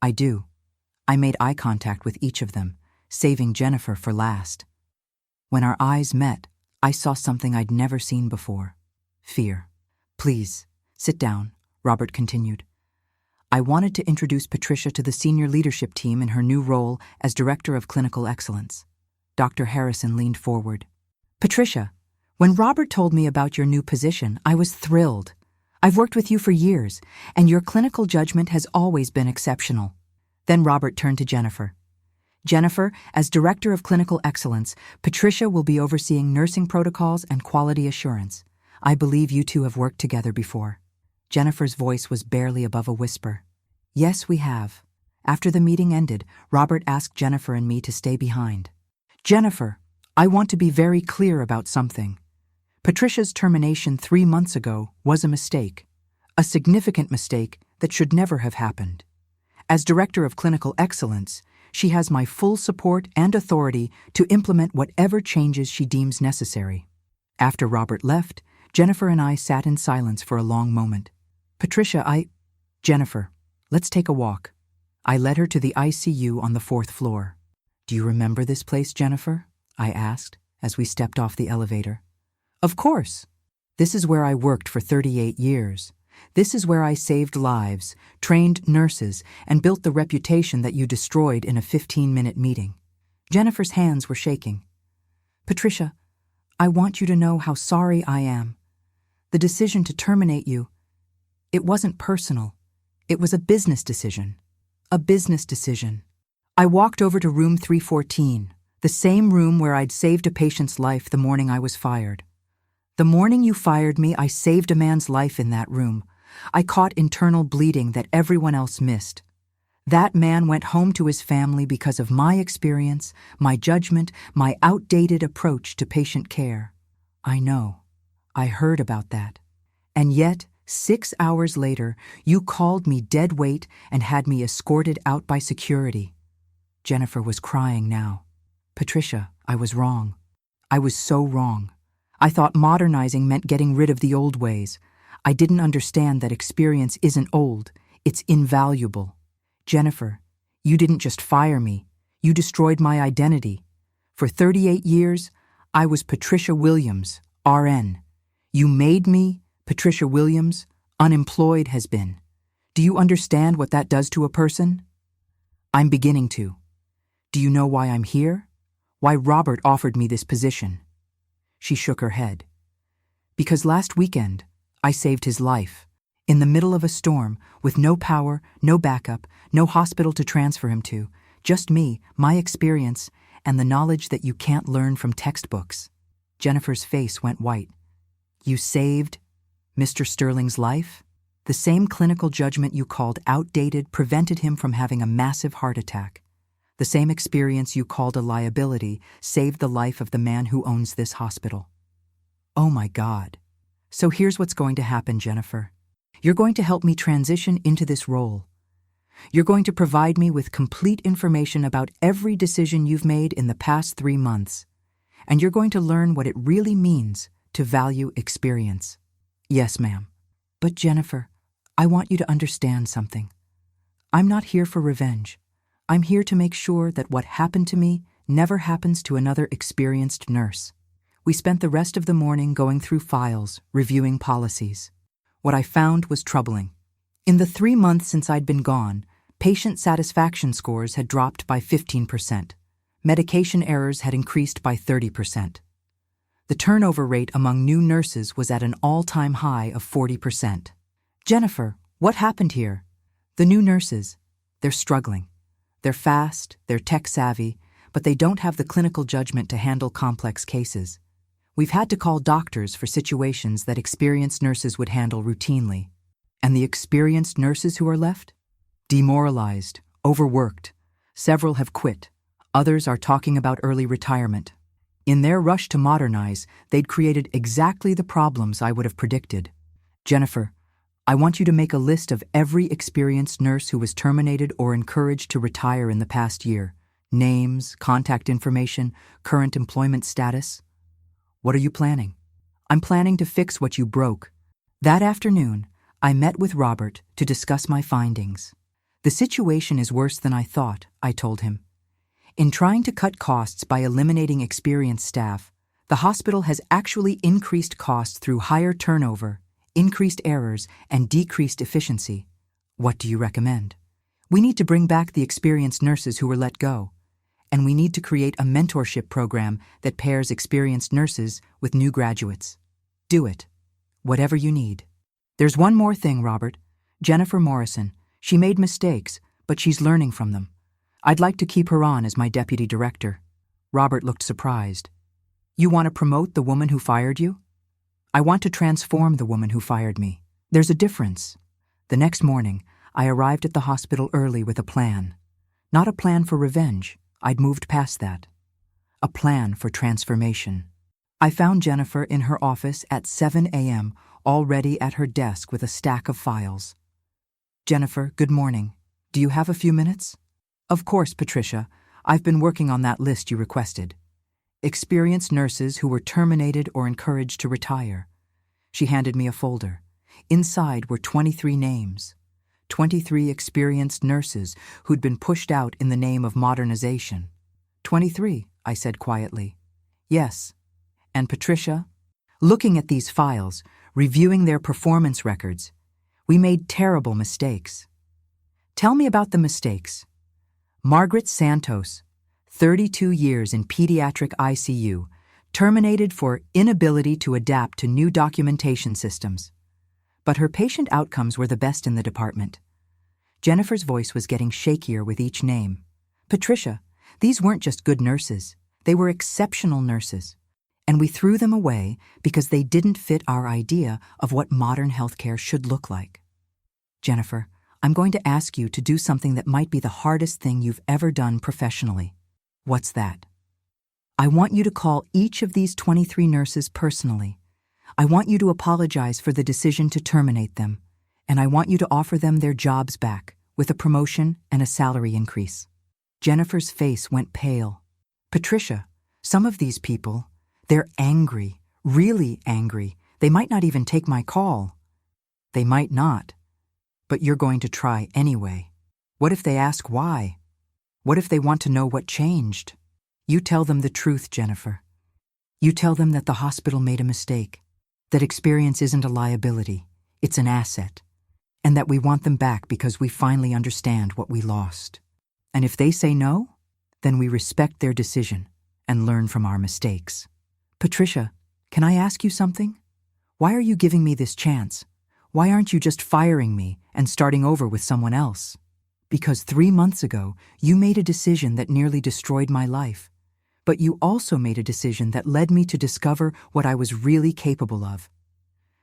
"I do." I made eye contact with each of them, saving Jennifer for last. When our eyes met, I saw something I'd never seen before. Fear. "Please, sit down," Robert continued. "I wanted to introduce Patricia to the senior leadership team in her new role as Director of Clinical Excellence." Dr. Harrison leaned forward. "Patricia, when Robert told me about your new position, I was thrilled. I've worked with you for years, and your clinical judgment has always been exceptional." Then Robert turned to Jennifer. "Jennifer, as Director of Clinical Excellence, Patricia will be overseeing nursing protocols and quality assurance. I believe you two have worked together before." Jennifer's voice was barely above a whisper. "Yes, we have." After the meeting ended, Robert asked Jennifer and me to stay behind. "Jennifer, I want to be very clear about something. Patricia's termination 3 months ago was a mistake. A significant mistake that should never have happened. As Director of Clinical Excellence, she has my full support and authority to implement whatever changes she deems necessary." After Robert left, Jennifer and I sat in silence for a long moment. "Patricia, Jennifer, let's take a walk." I led her to the ICU on the 4th floor. "Do you remember this place, Jennifer?" I asked as we stepped off the elevator. "Of course. This is where I worked for 38 years. This is where I saved lives, trained nurses, and built the reputation that you destroyed in a 15-minute meeting." Jennifer's hands were shaking. "Patricia, I want you to know how sorry I am. The decision to terminate you, it wasn't personal. It was a business decision. A business decision." I walked over to room 314, the same room where I'd saved a patient's life the morning I was fired. "The morning you fired me, I saved a man's life in that room. I caught internal bleeding that everyone else missed. That man went home to his family because of my experience, my judgment, my outdated approach to patient care." "I know. I heard about that. And yet, 6 hours later, you called me dead weight and had me escorted out by security." Jennifer was crying now. "Patricia, I was wrong. I was so wrong. I thought modernizing meant getting rid of the old ways. I didn't understand that experience isn't old, it's invaluable. Jennifer, you didn't just fire me, you destroyed my identity. For 38 years, I was Patricia Williams, RN. You made me Patricia Williams, unemployed has been. Do you understand what that does to a person?" "I'm beginning to. Do you know why I'm here? Why Robert offered me this position?" She shook her head. "Because last weekend, I saved his life. In the middle of a storm, with no power, no backup, no hospital to transfer him to, just me, my experience, and the knowledge that you can't learn from textbooks." Jennifer's face went white. "You saved Mr. Sterling's life?" The same clinical judgment you called outdated prevented him from having a massive heart attack. The same experience you called a liability saved the life of the man who owns this hospital. Oh my God. So here's what's going to happen, Jennifer. You're going to help me transition into this role. You're going to provide me with complete information about every decision you've made in the past 3 months. And you're going to learn what it really means to value experience. Yes, ma'am. But Jennifer, I want you to understand something. I'm not here for revenge. I'm here to make sure that what happened to me never happens to another experienced nurse. We spent the rest of the morning going through files, reviewing policies. What I found was troubling. In the 3 months since I'd been gone, patient satisfaction scores had dropped by 15%. Medication errors had increased by 30%. The turnover rate among new nurses was at an all-time high of 40%. Jennifer, what happened here? The new nurses, they're struggling. They're fast, they're tech-savvy, but they don't have the clinical judgment to handle complex cases. We've had to call doctors for situations that experienced nurses would handle routinely. And the experienced nurses who are left? Demoralized, overworked. Several have quit. Others are talking about early retirement. In their rush to modernize, they'd created exactly the problems I would have predicted. Jennifer, I want you to make a list of every experienced nurse who was terminated or encouraged to retire in the past year. Names, contact information, current employment status. What are you planning? I'm planning to fix what you broke. That afternoon, I met with Robert to discuss my findings. The situation is worse than I thought, I told him. In trying to cut costs by eliminating experienced staff, the hospital has actually increased costs through higher turnover, increased errors, and decreased efficiency. What do you recommend? We need to bring back the experienced nurses who were let go, and we need to create a mentorship program that pairs experienced nurses with new graduates. Do it. Whatever you need. There's one more thing, Robert. Jennifer Morrison. She made mistakes, but she's learning from them. I'd like to keep her on as my deputy director. Robert looked surprised. You want to promote the woman who fired you? I want to transform the woman who fired me. There's a difference. The next morning, I arrived at the hospital early with a plan. Not a plan for revenge. I'd moved past that. A plan for transformation. I found Jennifer in her office at 7 a.m., already at her desk with a stack of files. Jennifer, good morning. Do you have a few minutes? Of course, Patricia. I've been working on that list you requested. Experienced nurses who were terminated or encouraged to retire. She handed me a folder. Inside were 23 names. 23 experienced nurses who'd been pushed out in the name of modernization. 23, I said quietly. Yes. And Patricia? Looking at these files, reviewing their performance records, we made terrible mistakes. Tell me about the mistakes. Margaret Santos, 32 years in pediatric ICU, terminated for inability to adapt to new documentation systems. But her patient outcomes were the best in the department. Jennifer's voice was getting shakier with each name. Patricia, these weren't just good nurses. They were exceptional nurses. And we threw them away because they didn't fit our idea of what modern healthcare should look like. Jennifer, I'm going to ask you to do something that might be the hardest thing you've ever done professionally. What's that? I want you to call each of these 23 nurses personally. I want you to apologize for the decision to terminate them, and I want you to offer them their jobs back with a promotion and a salary increase. Jennifer's face went pale. Patricia, some of these people, they're angry, really angry. They might not even take my call. They might not. But you're going to try anyway. What if they ask why? What if they want to know what changed? You tell them the truth, Jennifer. You tell them that the hospital made a mistake, that experience isn't a liability, it's an asset, and that we want them back because we finally understand what we lost. And if they say no, then we respect their decision and learn from our mistakes. Patricia, can I ask you something? Why are you giving me this chance? Why aren't you just firing me and starting over with someone else? Because 3 months ago, you made a decision that nearly destroyed my life. But you also made a decision that led me to discover what I was really capable of.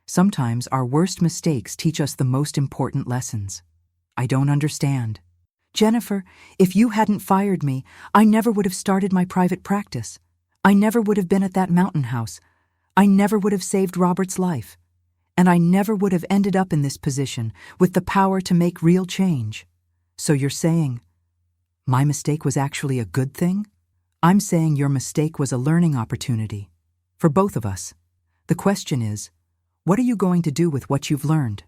Sometimes our worst mistakes teach us the most important lessons. I don't understand. Jennifer, if you hadn't fired me, I never would have started my private practice. I never would have been at that mountain house. I never would have saved Robert's life. And I never would have ended up in this position with the power to make real change. So you're saying my mistake was actually a good thing? I'm saying your mistake was a learning opportunity. For both of us. The question is, what are you going to do with what you've learned?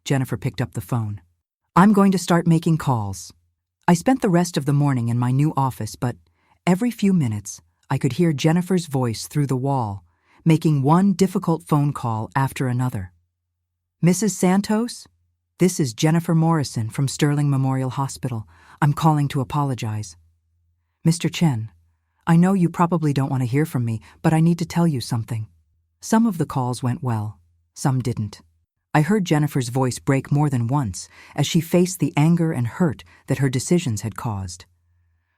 Jennifer picked up the phone. I'm going to start making calls. I spent the rest of the morning in my new office, but every few minutes I could hear Jennifer's voice through the wall, making one difficult phone call after another. Mrs. Santos? This is Jennifer Morrison from Sterling Memorial Hospital. I'm calling to apologize. Mr. Chen, I know you probably don't want to hear from me, but I need to tell you something. Some of the calls went well, some didn't. I heard Jennifer's voice break more than once as she faced the anger and hurt that her decisions had caused.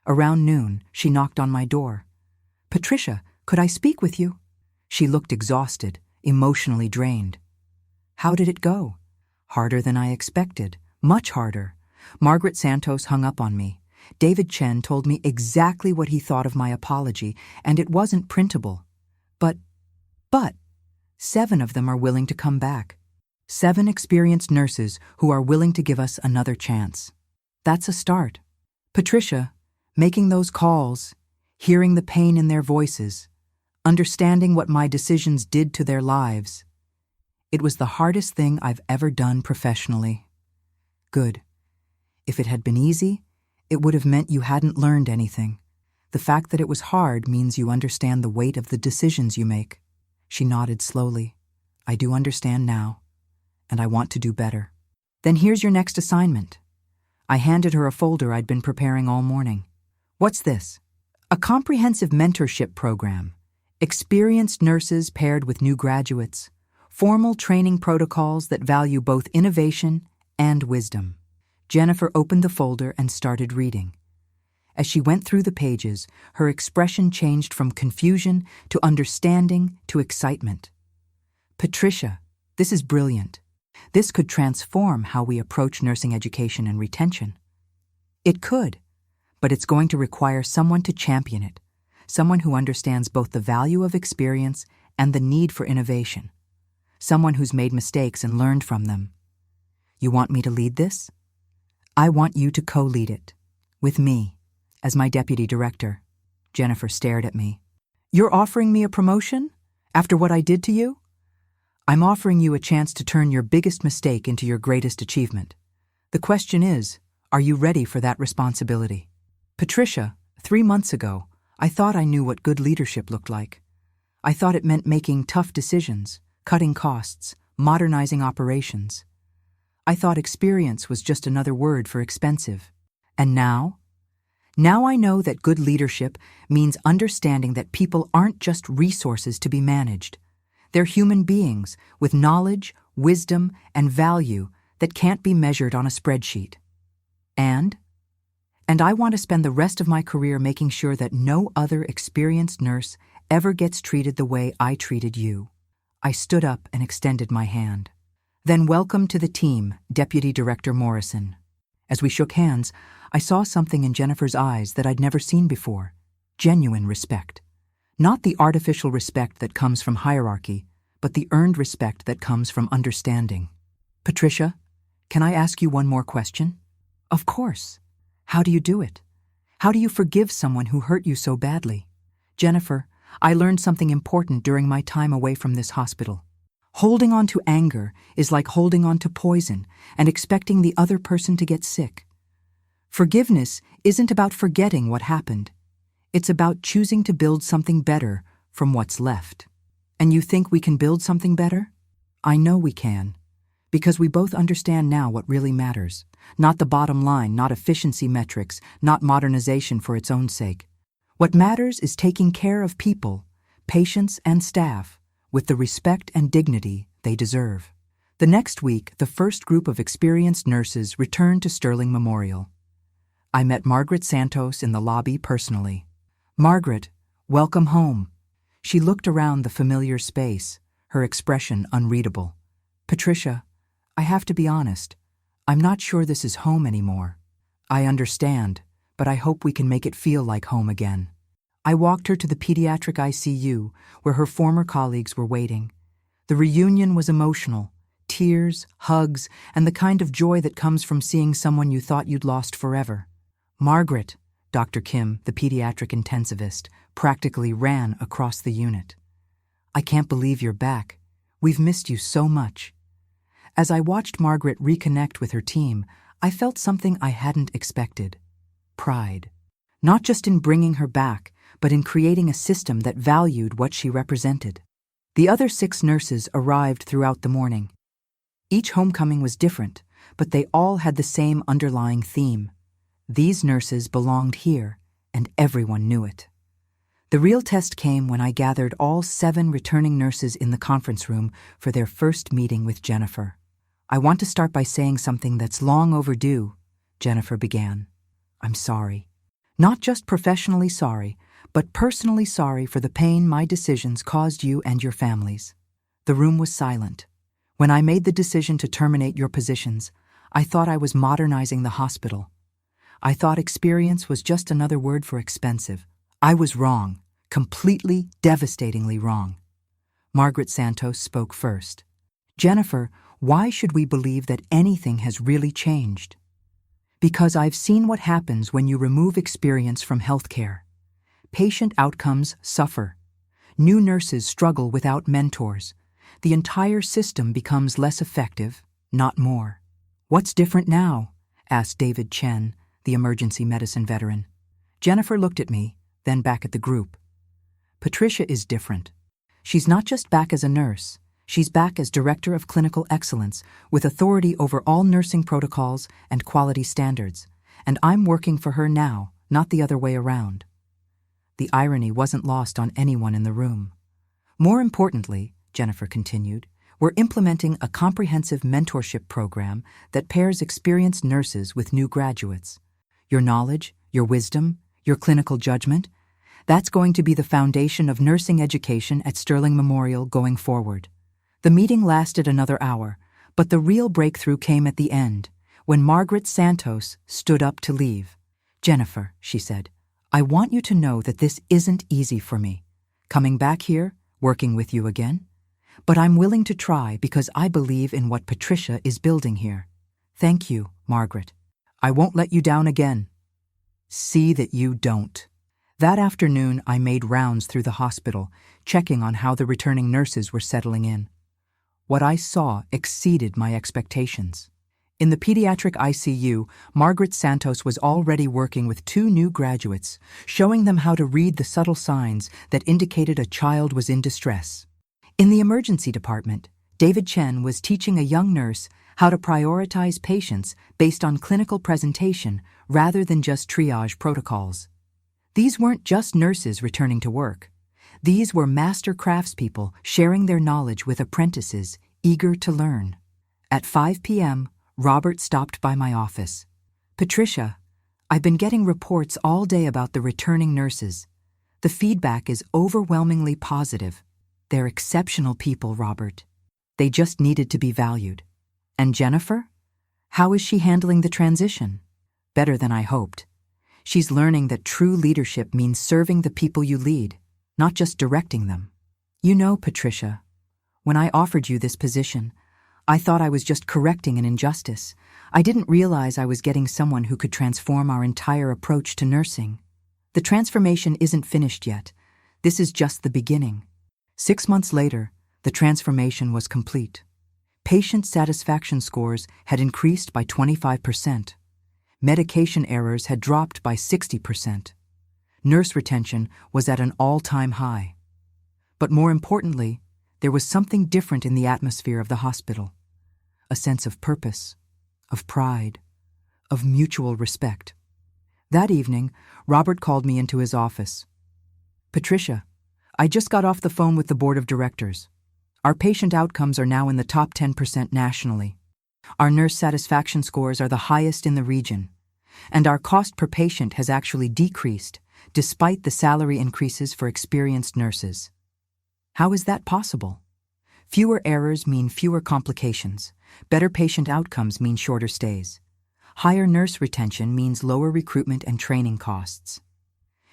Around noon, she knocked on my door. Patricia, could I speak with you? She looked exhausted, emotionally drained. How did it go? Harder than I expected, much harder. Margaret Santos hung up on me. David Chen told me exactly what he thought of my apology, and it wasn't printable. But 7 of them are willing to come back. 7 experienced nurses who are willing to give us another chance. That's a start. Patricia, making those calls, hearing the pain in their voices, understanding what my decisions did to their lives. It was the hardest thing I've ever done professionally. Good. If it had been easy, it would have meant you hadn't learned anything. The fact that it was hard means you understand the weight of the decisions you make. She nodded slowly. I do understand now, and I want to do better. Then here's your next assignment. I handed her a folder I'd been preparing all morning. What's this? A comprehensive mentorship program. Experienced nurses paired with new graduates. Formal training protocols that value both innovation and wisdom. Jennifer opened the folder and started reading. As she went through the pages, her expression changed from confusion to understanding to excitement. Patricia, this is brilliant. This could transform how we approach nursing education and retention. It could, but it's going to require someone to champion it, someone who understands both the value of experience and the need for innovation. Someone who's made mistakes and learned from them. You want me to lead this? I want you to co-lead it, with me, as my deputy director. Jennifer stared at me. You're offering me a promotion? After what I did to you? I'm offering you a chance to turn your biggest mistake into your greatest achievement. The question is, are you ready for that responsibility? Patricia, 3 months ago, I thought I knew what good leadership looked like. I thought it meant making tough decisions, cutting costs, modernizing operations. I thought experience was just another word for expensive. And now? Now I know that good leadership means understanding that people aren't just resources to be managed. They're human beings with knowledge, wisdom, and value that can't be measured on a spreadsheet. And I want to spend the rest of my career making sure that no other experienced nurse ever gets treated the way I treated you. I stood up and extended my hand. Then welcome to the team, Deputy Director Morrison. As we shook hands, I saw something in Jennifer's eyes that I'd never seen before. Genuine respect. Not the artificial respect that comes from hierarchy, but the earned respect that comes from understanding. Patricia, can I ask you one more question? Of course. How do you do it? How do you forgive someone who hurt you so badly? Jennifer, I learned something important during my time away from this hospital. Holding on to anger is like holding on to poison and expecting the other person to get sick. Forgiveness isn't about forgetting what happened. It's about choosing to build something better from what's left. And you think we can build something better? I know we can, because we both understand now what really matters. Not the bottom line, not efficiency metrics, not modernization for its own sake. What matters is taking care of people, patients and staff, with the respect and dignity they deserve. The next week, the first group of experienced nurses returned to Sterling Memorial. I met Margaret Santos in the lobby personally. Margaret, welcome home. She looked around the familiar space, her expression unreadable. Patricia, I have to be honest. I'm not sure this is home anymore. I understand, but I hope we can make it feel like home again. I walked her to the pediatric ICU, where her former colleagues were waiting. The reunion was emotional. Tears, hugs, and the kind of joy that comes from seeing someone you thought you'd lost forever. Margaret, Dr. Kim, the pediatric intensivist, practically ran across the unit. I can't believe you're back. We've missed you so much. As I watched Margaret reconnect with her team, I felt something I hadn't expected. Pride. Not just in bringing her back, but in creating a system that valued what she represented. The other 6 nurses arrived throughout the morning. Each homecoming was different, but they all had the same underlying theme. These nurses belonged here, and everyone knew it. The real test came when I gathered all 7 returning nurses in the conference room for their first meeting with Jennifer. I want to start by saying something that's long overdue, Jennifer began. I'm sorry. Not just professionally sorry, but personally sorry for the pain my decisions caused you and your families. The room was silent. When I made the decision to terminate your positions, I thought I was modernizing the hospital. I thought experience was just another word for expensive. I was wrong, completely, devastatingly wrong. Margaret Santos spoke first. Jennifer, why should we believe that anything has really changed? Because I've seen what happens when you remove experience from healthcare. Patient outcomes suffer. New nurses struggle without mentors. The entire system becomes less effective, not more. What's different now? Asked David Chen, the emergency medicine veteran. Jennifer looked at me, then back at the group. Patricia is different. She's not just back as a nurse. She's back as Director of Clinical Excellence, with authority over all nursing protocols and quality standards. And I'm working for her now, not the other way around. The irony wasn't lost on anyone in the room. More importantly, Jennifer continued, we're implementing a comprehensive mentorship program that pairs experienced nurses with new graduates. Your knowledge, your wisdom, your clinical judgment, that's going to be the foundation of nursing education at Sterling Memorial going forward. The meeting lasted another hour, but the real breakthrough came at the end, when Margaret Santos stood up to leave. Jennifer, she said, I want you to know that this isn't easy for me. Coming back here, working with you again. But I'm willing to try because I believe in what Patricia is building here. Thank you, Margaret. I won't let you down again. See that you don't. That afternoon, I made rounds through the hospital, checking on how the returning nurses were settling in. What I saw exceeded my expectations. In the pediatric ICU, Margaret Santos was already working with 2 new graduates, showing them how to read the subtle signs that indicated a child was in distress. In the emergency department, David Chen was teaching a young nurse how to prioritize patients based on clinical presentation rather than just triage protocols. These weren't just nurses returning to work. These were master craftspeople sharing their knowledge with apprentices eager to learn. At 5 p.m., Robert stopped by my office. Patricia, I've been getting reports all day about the returning nurses. The feedback is overwhelmingly positive. They're exceptional people, Robert. They just needed to be valued. And Jennifer? How is she handling the transition? Better than I hoped. She's learning that true leadership means serving the people you lead, not just directing them. You know, Patricia, when I offered you this position, I thought I was just correcting an injustice. I didn't realize I was getting someone who could transform our entire approach to nursing. The transformation isn't finished yet. This is just the beginning. 6 months later, the transformation was complete. Patient satisfaction scores had increased by 25%. Medication errors had dropped by 60%. Nurse retention was at an all-time high. But more importantly, there was something different in the atmosphere of the hospital. A sense of purpose, of pride, of mutual respect. That evening, Robert called me into his office. Patricia, I just got off the phone with the board of directors. Our patient outcomes are now in the top 10% nationally. Our nurse satisfaction scores are the highest in the region. And our cost per patient has actually decreased, despite the salary increases for experienced nurses. How is that possible? Fewer errors mean fewer complications. Better patient outcomes mean shorter stays. Higher nurse retention means lower recruitment and training costs.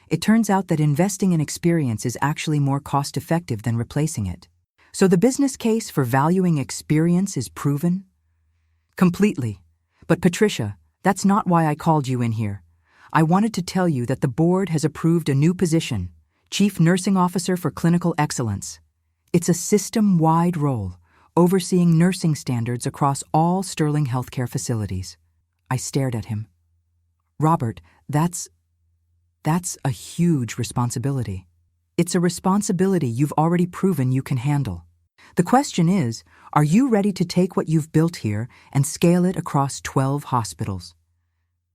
It turns out that investing in experience is actually more cost-effective than replacing it. So the business case for valuing experience is proven? Completely. But Patricia, that's not why I called you in here. I wanted to tell you that the board has approved a new position, Chief Nursing Officer for Clinical Excellence. It's a system-wide role, overseeing nursing standards across all Sterling Healthcare facilities. I stared at him. Robert, that's a huge responsibility. It's a responsibility you've already proven you can handle. The question is, are you ready to take what you've built here and scale it across 12 hospitals?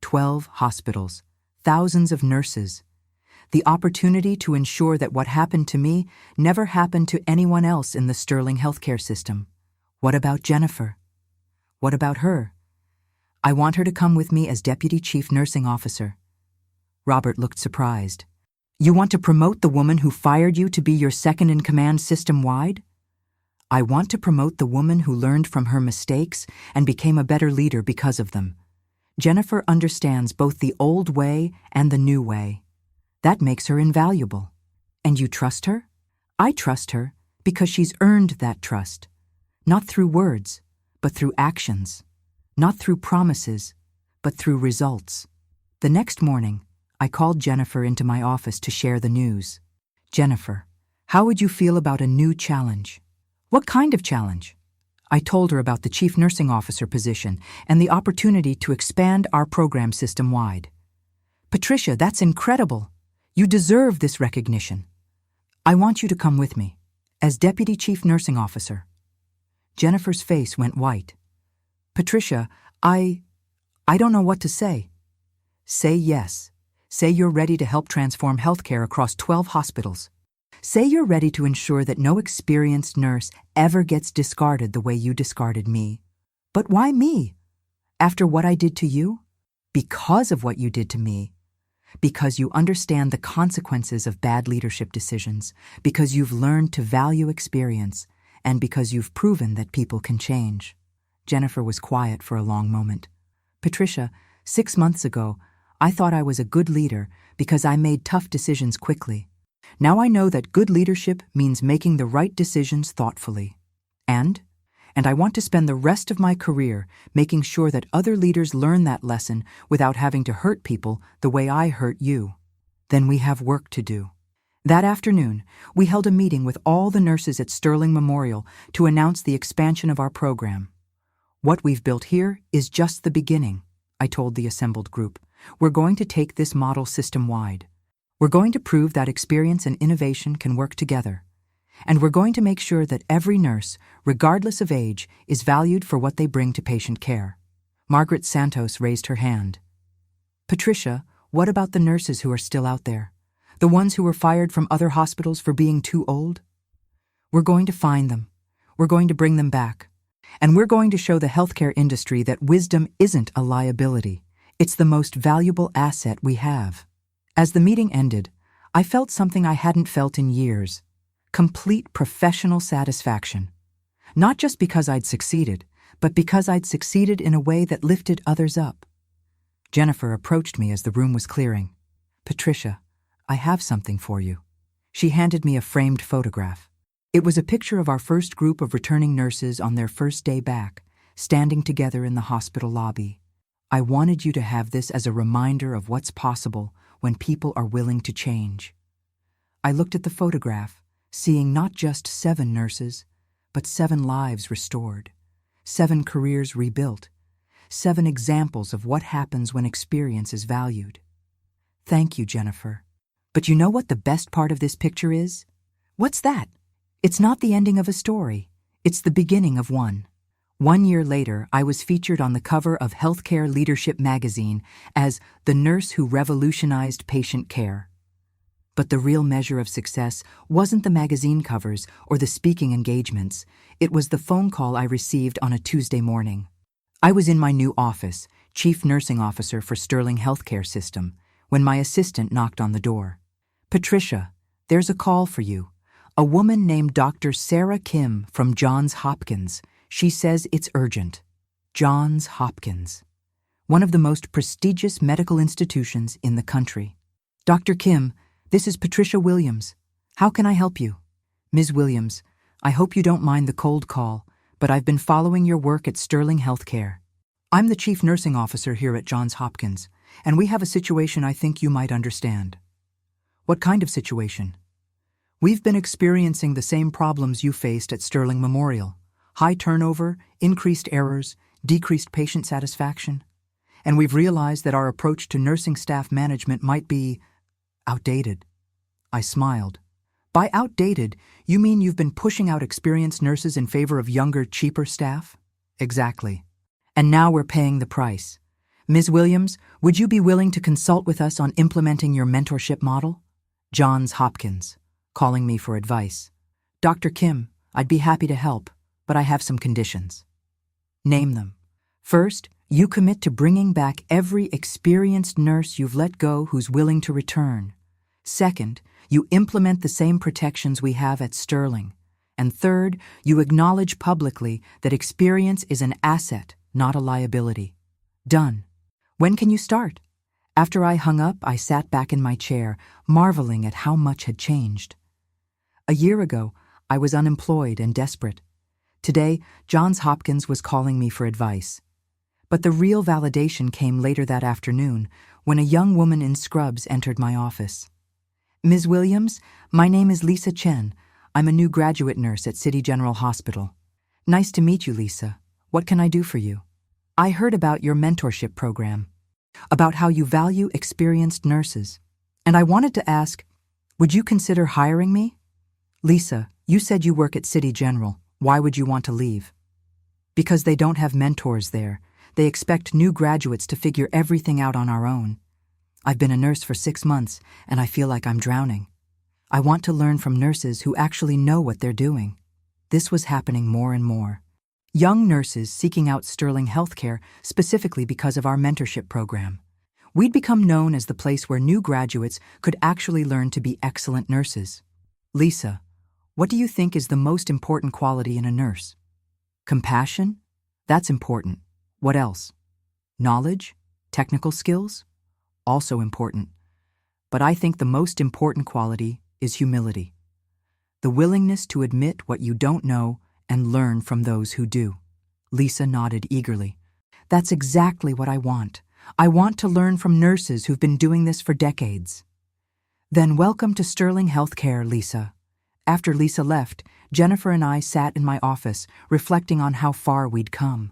12 hospitals, thousands of nurses. The opportunity to ensure that what happened to me never happened to anyone else in the Sterling Healthcare system. What about Jennifer? What about her? I want her to come with me as Deputy Chief Nursing Officer. Robert looked surprised. You want to promote the woman who fired you to be your second-in-command system-wide? I want to promote the woman who learned from her mistakes and became a better leader because of them. Jennifer understands both the old way and the new way. That makes her invaluable. And you trust her? I trust her because she's earned that trust. Not through words, but through actions. Not through promises, but through results. The next morning, I called Jennifer into my office to share the news. Jennifer, how would you feel about a new challenge? What kind of challenge? I told her about the Chief Nursing Officer position and the opportunity to expand our program system-wide. Patricia, that's incredible. You deserve this recognition. I want you to come with me, as Deputy Chief Nursing Officer. Jennifer's face went white. Patricia, I don't know what to say. Say yes. Say you're ready to help transform healthcare across 12 hospitals. Say you're ready to ensure that no experienced nurse ever gets discarded the way you discarded me. But why me? After what I did to you? Because of what you did to me. Because you understand the consequences of bad leadership decisions, because you've learned to value experience, and because you've proven that people can change. Jennifer was quiet for a long moment. Patricia, 6 months ago, I thought I was a good leader because I made tough decisions quickly. Now I know that good leadership means making the right decisions thoughtfully. And I want to spend the rest of my career making sure that other leaders learn that lesson without having to hurt people the way I hurt you. Then we have work to do. That afternoon, we held a meeting with all the nurses at Sterling Memorial to announce the expansion of our program. What we've built here is just the beginning, I told the assembled group. We're going to take this model system-wide. We're going to prove that experience and innovation can work together. And we're going to make sure that every nurse, regardless of age, is valued for what they bring to patient care. Margaret Santos raised her hand. Patricia, what about the nurses who are still out there? The ones who were fired from other hospitals for being too old? We're going to find them. We're going to bring them back. And we're going to show the healthcare industry that wisdom isn't a liability. It's the most valuable asset we have. As the meeting ended, I felt something I hadn't felt in years. Complete professional satisfaction. Not just because I'd succeeded, but because I'd succeeded in a way that lifted others up. Jennifer approached me as the room was clearing. Patricia, I have something for you. She handed me a framed photograph. It was a picture of our first group of returning nurses on their first day back, standing together in the hospital lobby. I wanted you to have this as a reminder of what's possible when people are willing to change. I looked at the photograph, seeing not just 7 nurses, but 7 lives restored, 7 careers rebuilt, 7 examples of what happens when experience is valued. Thank you, Jennifer. But you know what the best part of this picture is? What's that? It's not the ending of a story. It's the beginning of one. 1 year later, I was featured on the cover of Healthcare Leadership magazine as the nurse who revolutionized patient care. But the real measure of success wasn't the magazine covers or the speaking engagements. It was the phone call I received on a Tuesday morning. I was in my new office, Chief Nursing Officer for Sterling Healthcare System, when my assistant knocked on the door. Patricia, there's a call for you. A woman named Dr. Sarah Kim from Johns Hopkins. She says it's urgent. Johns Hopkins, one of the most prestigious medical institutions in the country. Dr. Kim, this is Patricia Williams. How can I help you? Ms. Williams, I hope you don't mind the cold call, but I've been following your work at Sterling Healthcare. I'm the chief nursing officer here at Johns Hopkins, and we have a situation I think you might understand. What kind of situation? We've been experiencing the same problems you faced at Sterling Memorial: high turnover, increased errors, decreased patient satisfaction. And we've realized that our approach to nursing staff management might be outdated. I smiled. By outdated, you mean you've been pushing out experienced nurses in favor of younger, cheaper staff? Exactly. And now we're paying the price. Ms. Williams, would you be willing to consult with us on implementing your mentorship model? Johns Hopkins, calling me for advice. Dr. Kim, I'd be happy to help, but I have some conditions. Name them. First, you commit to bringing back every experienced nurse you've let go who's willing to return. Second, you implement the same protections we have at Sterling. And third, you acknowledge publicly that experience is an asset, not a liability. Done. When can you start? After I hung up, I sat back in my chair, marveling at how much had changed. A year ago, I was unemployed and desperate. Today, Johns Hopkins was calling me for advice. But the real validation came later that afternoon when a young woman in scrubs entered my office. Ms. Williams, my name is Lisa Chen. I'm a new graduate nurse at City General Hospital. Nice to meet you, Lisa. What can I do for you? I heard about your mentorship program, about how you value experienced nurses. And I wanted to ask, would you consider hiring me? Lisa, you said you work at City General. Why would you want to leave? Because they don't have mentors there. They expect new graduates to figure everything out on our own. I've been a nurse for 6 months, and I feel like I'm drowning. I want to learn from nurses who actually know what they're doing. This was happening more and more. Young nurses seeking out Sterling Healthcare specifically because of our mentorship program. We'd become known as the place where new graduates could actually learn to be excellent nurses. Lisa, what do you think is the most important quality in a nurse? Compassion? That's important. What else? Knowledge? Technical skills? Also important. But I think the most important quality is humility. The willingness to admit what you don't know and learn from those who do. Lisa nodded eagerly. That's exactly what I want. I want to learn from nurses who've been doing this for decades. Then welcome to Sterling Healthcare, Lisa. After Lisa left, Jennifer and I sat in my office, reflecting on how far we'd come.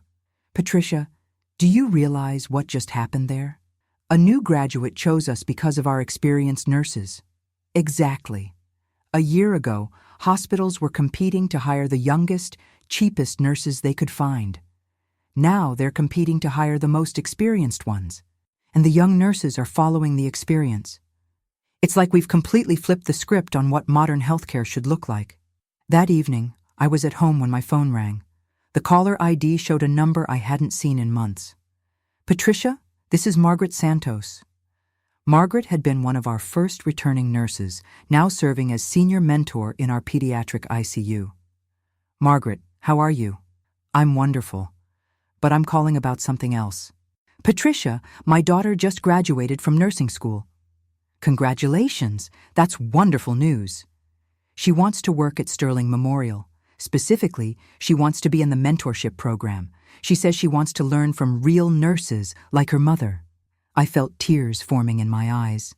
Patricia, do you realize what just happened there? A new graduate chose us because of our experienced nurses. Exactly. A year ago, hospitals were competing to hire the youngest, cheapest nurses they could find. Now they're competing to hire the most experienced ones, and the young nurses are following the experience. It's like we've completely flipped the script on what modern healthcare should look like. That evening, I was at home when my phone rang. The caller ID showed a number I hadn't seen in months. Patricia, this is Margaret Santos. Margaret had been one of our first returning nurses, now serving as senior mentor in our pediatric ICU. Margaret, how are you? I'm wonderful, but I'm calling about something else. Patricia, my daughter just graduated from nursing school. Congratulations, that's wonderful news. She wants to work at Sterling Memorial. Specifically, she wants to be in the mentorship program. She says she wants to learn from real nurses like her mother. I felt tears forming in my eyes.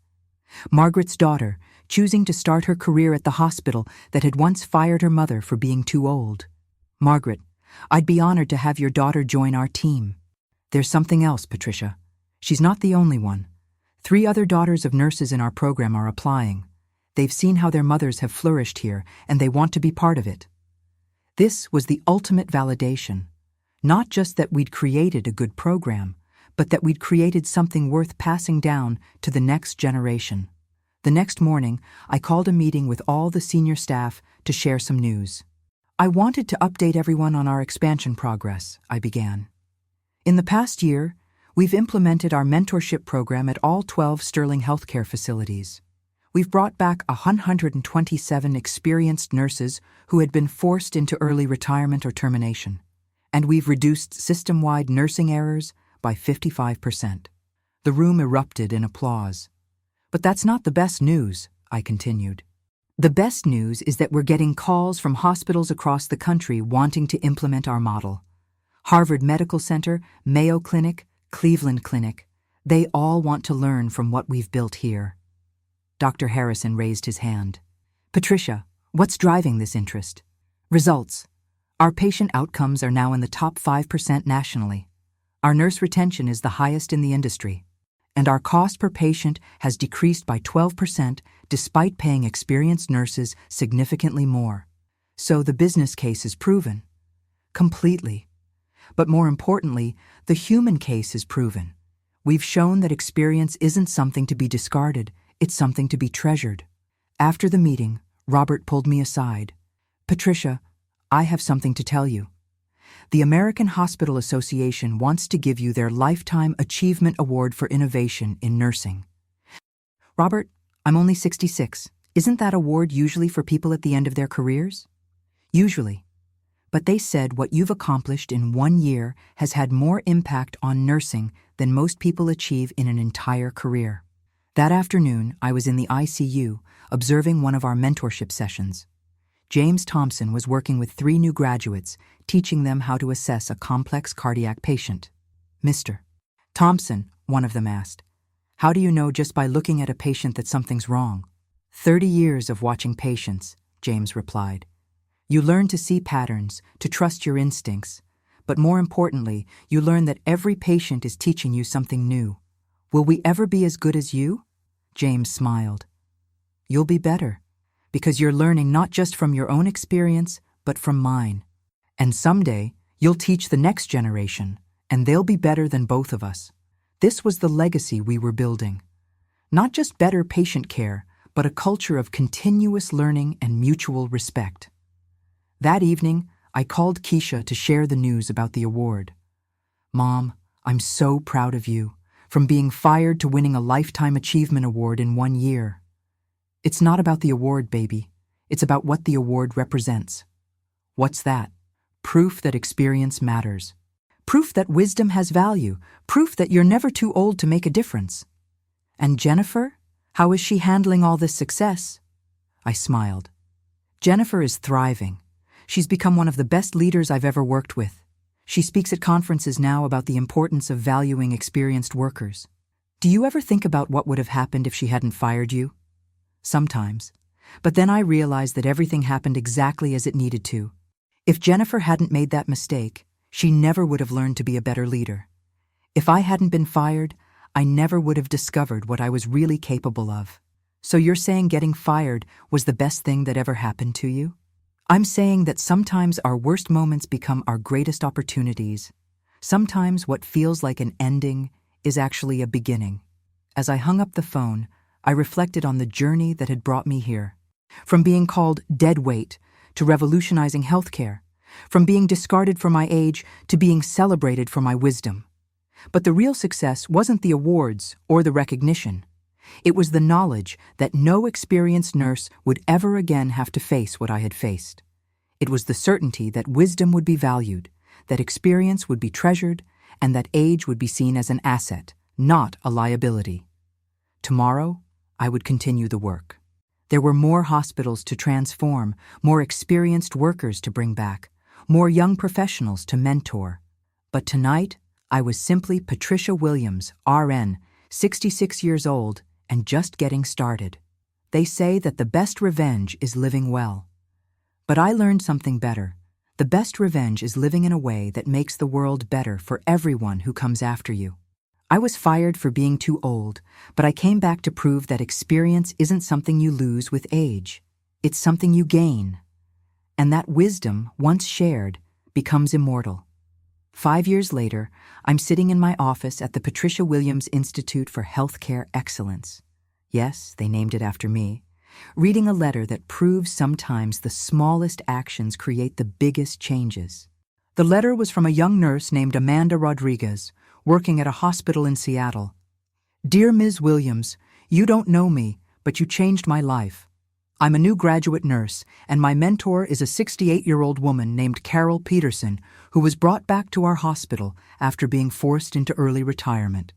Margaret's daughter, choosing to start her career at the hospital that had once fired her mother for being too old. Margaret, I'd be honored to have your daughter join our team. There's something else, Patricia. She's not the only one. 3 other daughters of nurses in our program are applying. They've seen how their mothers have flourished here, and they want to be part of it. This was the ultimate validation. Not just that we'd created a good program, but that we'd created something worth passing down to the next generation. The next morning, I called a meeting with all the senior staff to share some news. I wanted to update everyone on our expansion progress, I began. In the past year, we've implemented our mentorship program at all 12 Sterling Healthcare facilities. We've brought back 127 experienced nurses who had been forced into early retirement or termination, and we've reduced system-wide nursing errors by 55%. The room erupted in applause. But that's not the best news, I continued. The best news is that we're getting calls from hospitals across the country wanting to implement our model. Harvard Medical Center, Mayo Clinic, Cleveland Clinic, they all want to learn from what we've built here. Dr. Harrison raised his hand. Patricia, what's driving this interest? Results. Our patient outcomes are now in the top 5% nationally. Our nurse retention is the highest in the industry. And our cost per patient has decreased by 12% despite paying experienced nurses significantly more. So the business case is proven. Completely. But more importantly, the human case is proven. We've shown that experience isn't something to be discarded, it's something to be treasured. After the meeting, Robert pulled me aside. Patricia, I have something to tell you. The American Hospital Association wants to give you their Lifetime Achievement Award for Innovation in Nursing. Robert, I'm only 66. Isn't that award usually for people at the end of their careers? Usually. But they said what you've accomplished in 1 year has had more impact on nursing than most people achieve in an entire career. That afternoon, I was in the ICU observing one of our mentorship sessions. James Thompson was working with 3 new graduates, teaching them how to assess a complex cardiac patient. Mr. Thompson, one of them asked, how do you know just by looking at a patient that something's wrong? 30 years of watching patients, James replied. You learn to see patterns, to trust your instincts, but more importantly, you learn that every patient is teaching you something new. Will we ever be as good as you? James smiled. You'll be better, because you're learning not just from your own experience, but from mine. And someday, you'll teach the next generation, and they'll be better than both of us. This was the legacy we were building. Not just better patient care, but a culture of continuous learning and mutual respect. That evening, I called Keisha to share the news about the award. Mom, I'm so proud of you, from being fired to winning a Lifetime Achievement Award in 1 year. It's not about the award, baby. It's about what the award represents. What's that? Proof that experience matters. Proof that wisdom has value. Proof that you're never too old to make a difference. And Jennifer? How is she handling all this success? I smiled. Jennifer is thriving. She's become one of the best leaders I've ever worked with. She speaks at conferences now about the importance of valuing experienced workers. Do you ever think about what would have happened if she hadn't fired you? Sometimes. But then I realized that everything happened exactly as it needed to. If Jennifer hadn't made that mistake, she never would have learned to be a better leader. If I hadn't been fired, I never would have discovered what I was really capable of. So you're saying getting fired was the best thing that ever happened to you? I'm saying that sometimes our worst moments become our greatest opportunities. Sometimes what feels like an ending is actually a beginning. As I hung up the phone, I reflected on the journey that had brought me here. From being called dead weight to revolutionizing healthcare. From being discarded for my age to being celebrated for my wisdom. But the real success wasn't the awards or the recognition. It was the knowledge that no experienced nurse would ever again have to face what I had faced. It was the certainty that wisdom would be valued, that experience would be treasured, and that age would be seen as an asset, not a liability. Tomorrow, I would continue the work. There were more hospitals to transform, more experienced workers to bring back, more young professionals to mentor. But tonight, I was simply Patricia Williams, RN, 66 years old, and just getting started. They say that the best revenge is living well. But I learned something better. The best revenge is living in a way that makes the world better for everyone who comes after you. I was fired for being too old, but I came back to prove that experience isn't something you lose with age. It's something you gain. And that wisdom, once shared, becomes immortal. 5 years later, I'm sitting in my office at the Patricia Williams Institute for Healthcare Excellence. Yes, they named it after me. Reading a letter that proves sometimes the smallest actions create the biggest changes. The letter was from a young nurse named Amanda Rodriguez, working at a hospital in Seattle. Dear Ms. Williams, you don't know me, but you changed my life. I'm a new graduate nurse, and my mentor is a 68-year-old woman named Carol Peterson, who was brought back to our hospital after being forced into early retirement.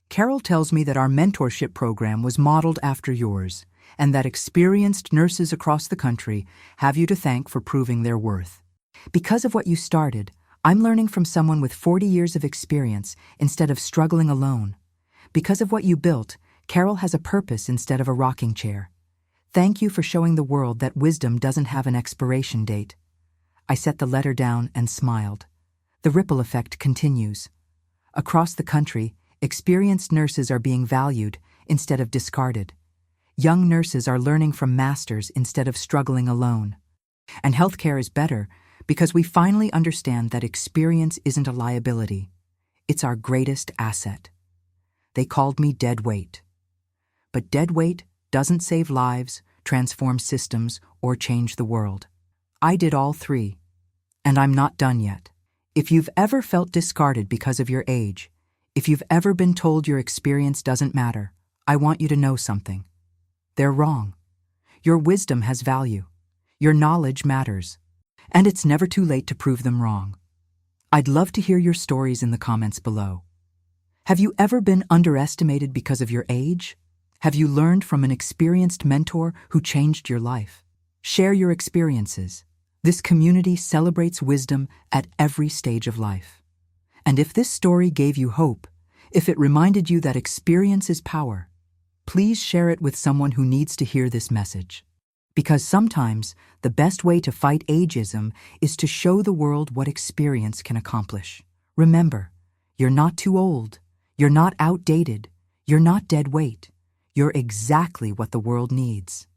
Carol tells me that our mentorship program was modeled after yours, and that experienced nurses across the country have you to thank for proving their worth. Because of what you started, I'm learning from someone with 40 years of experience instead of struggling alone. Because of what you built, Carol has a purpose instead of a rocking chair. Thank you for showing the world that wisdom doesn't have an expiration date. I set the letter down and smiled. The ripple effect continues. Across the country, experienced nurses are being valued instead of discarded. Young nurses are learning from masters instead of struggling alone. And healthcare is better because we finally understand that experience isn't a liability. It's our greatest asset. They called me dead weight. But dead weight doesn't save lives, transform systems, or change the world. I did all three. And I'm not done yet. If you've ever felt discarded because of your age, if you've ever been told your experience doesn't matter, I want you to know something. They're wrong. Your wisdom has value. Your knowledge matters. And it's never too late to prove them wrong. I'd love to hear your stories in the comments below. Have you ever been underestimated because of your age? Have you learned from an experienced mentor who changed your life? Share your experiences. This community celebrates wisdom at every stage of life. And if this story gave you hope, if it reminded you that experience is power, please share it with someone who needs to hear this message. Because sometimes the best way to fight ageism is to show the world what experience can accomplish. Remember, you're not too old. You're not outdated. You're not dead weight. You're exactly what the world needs.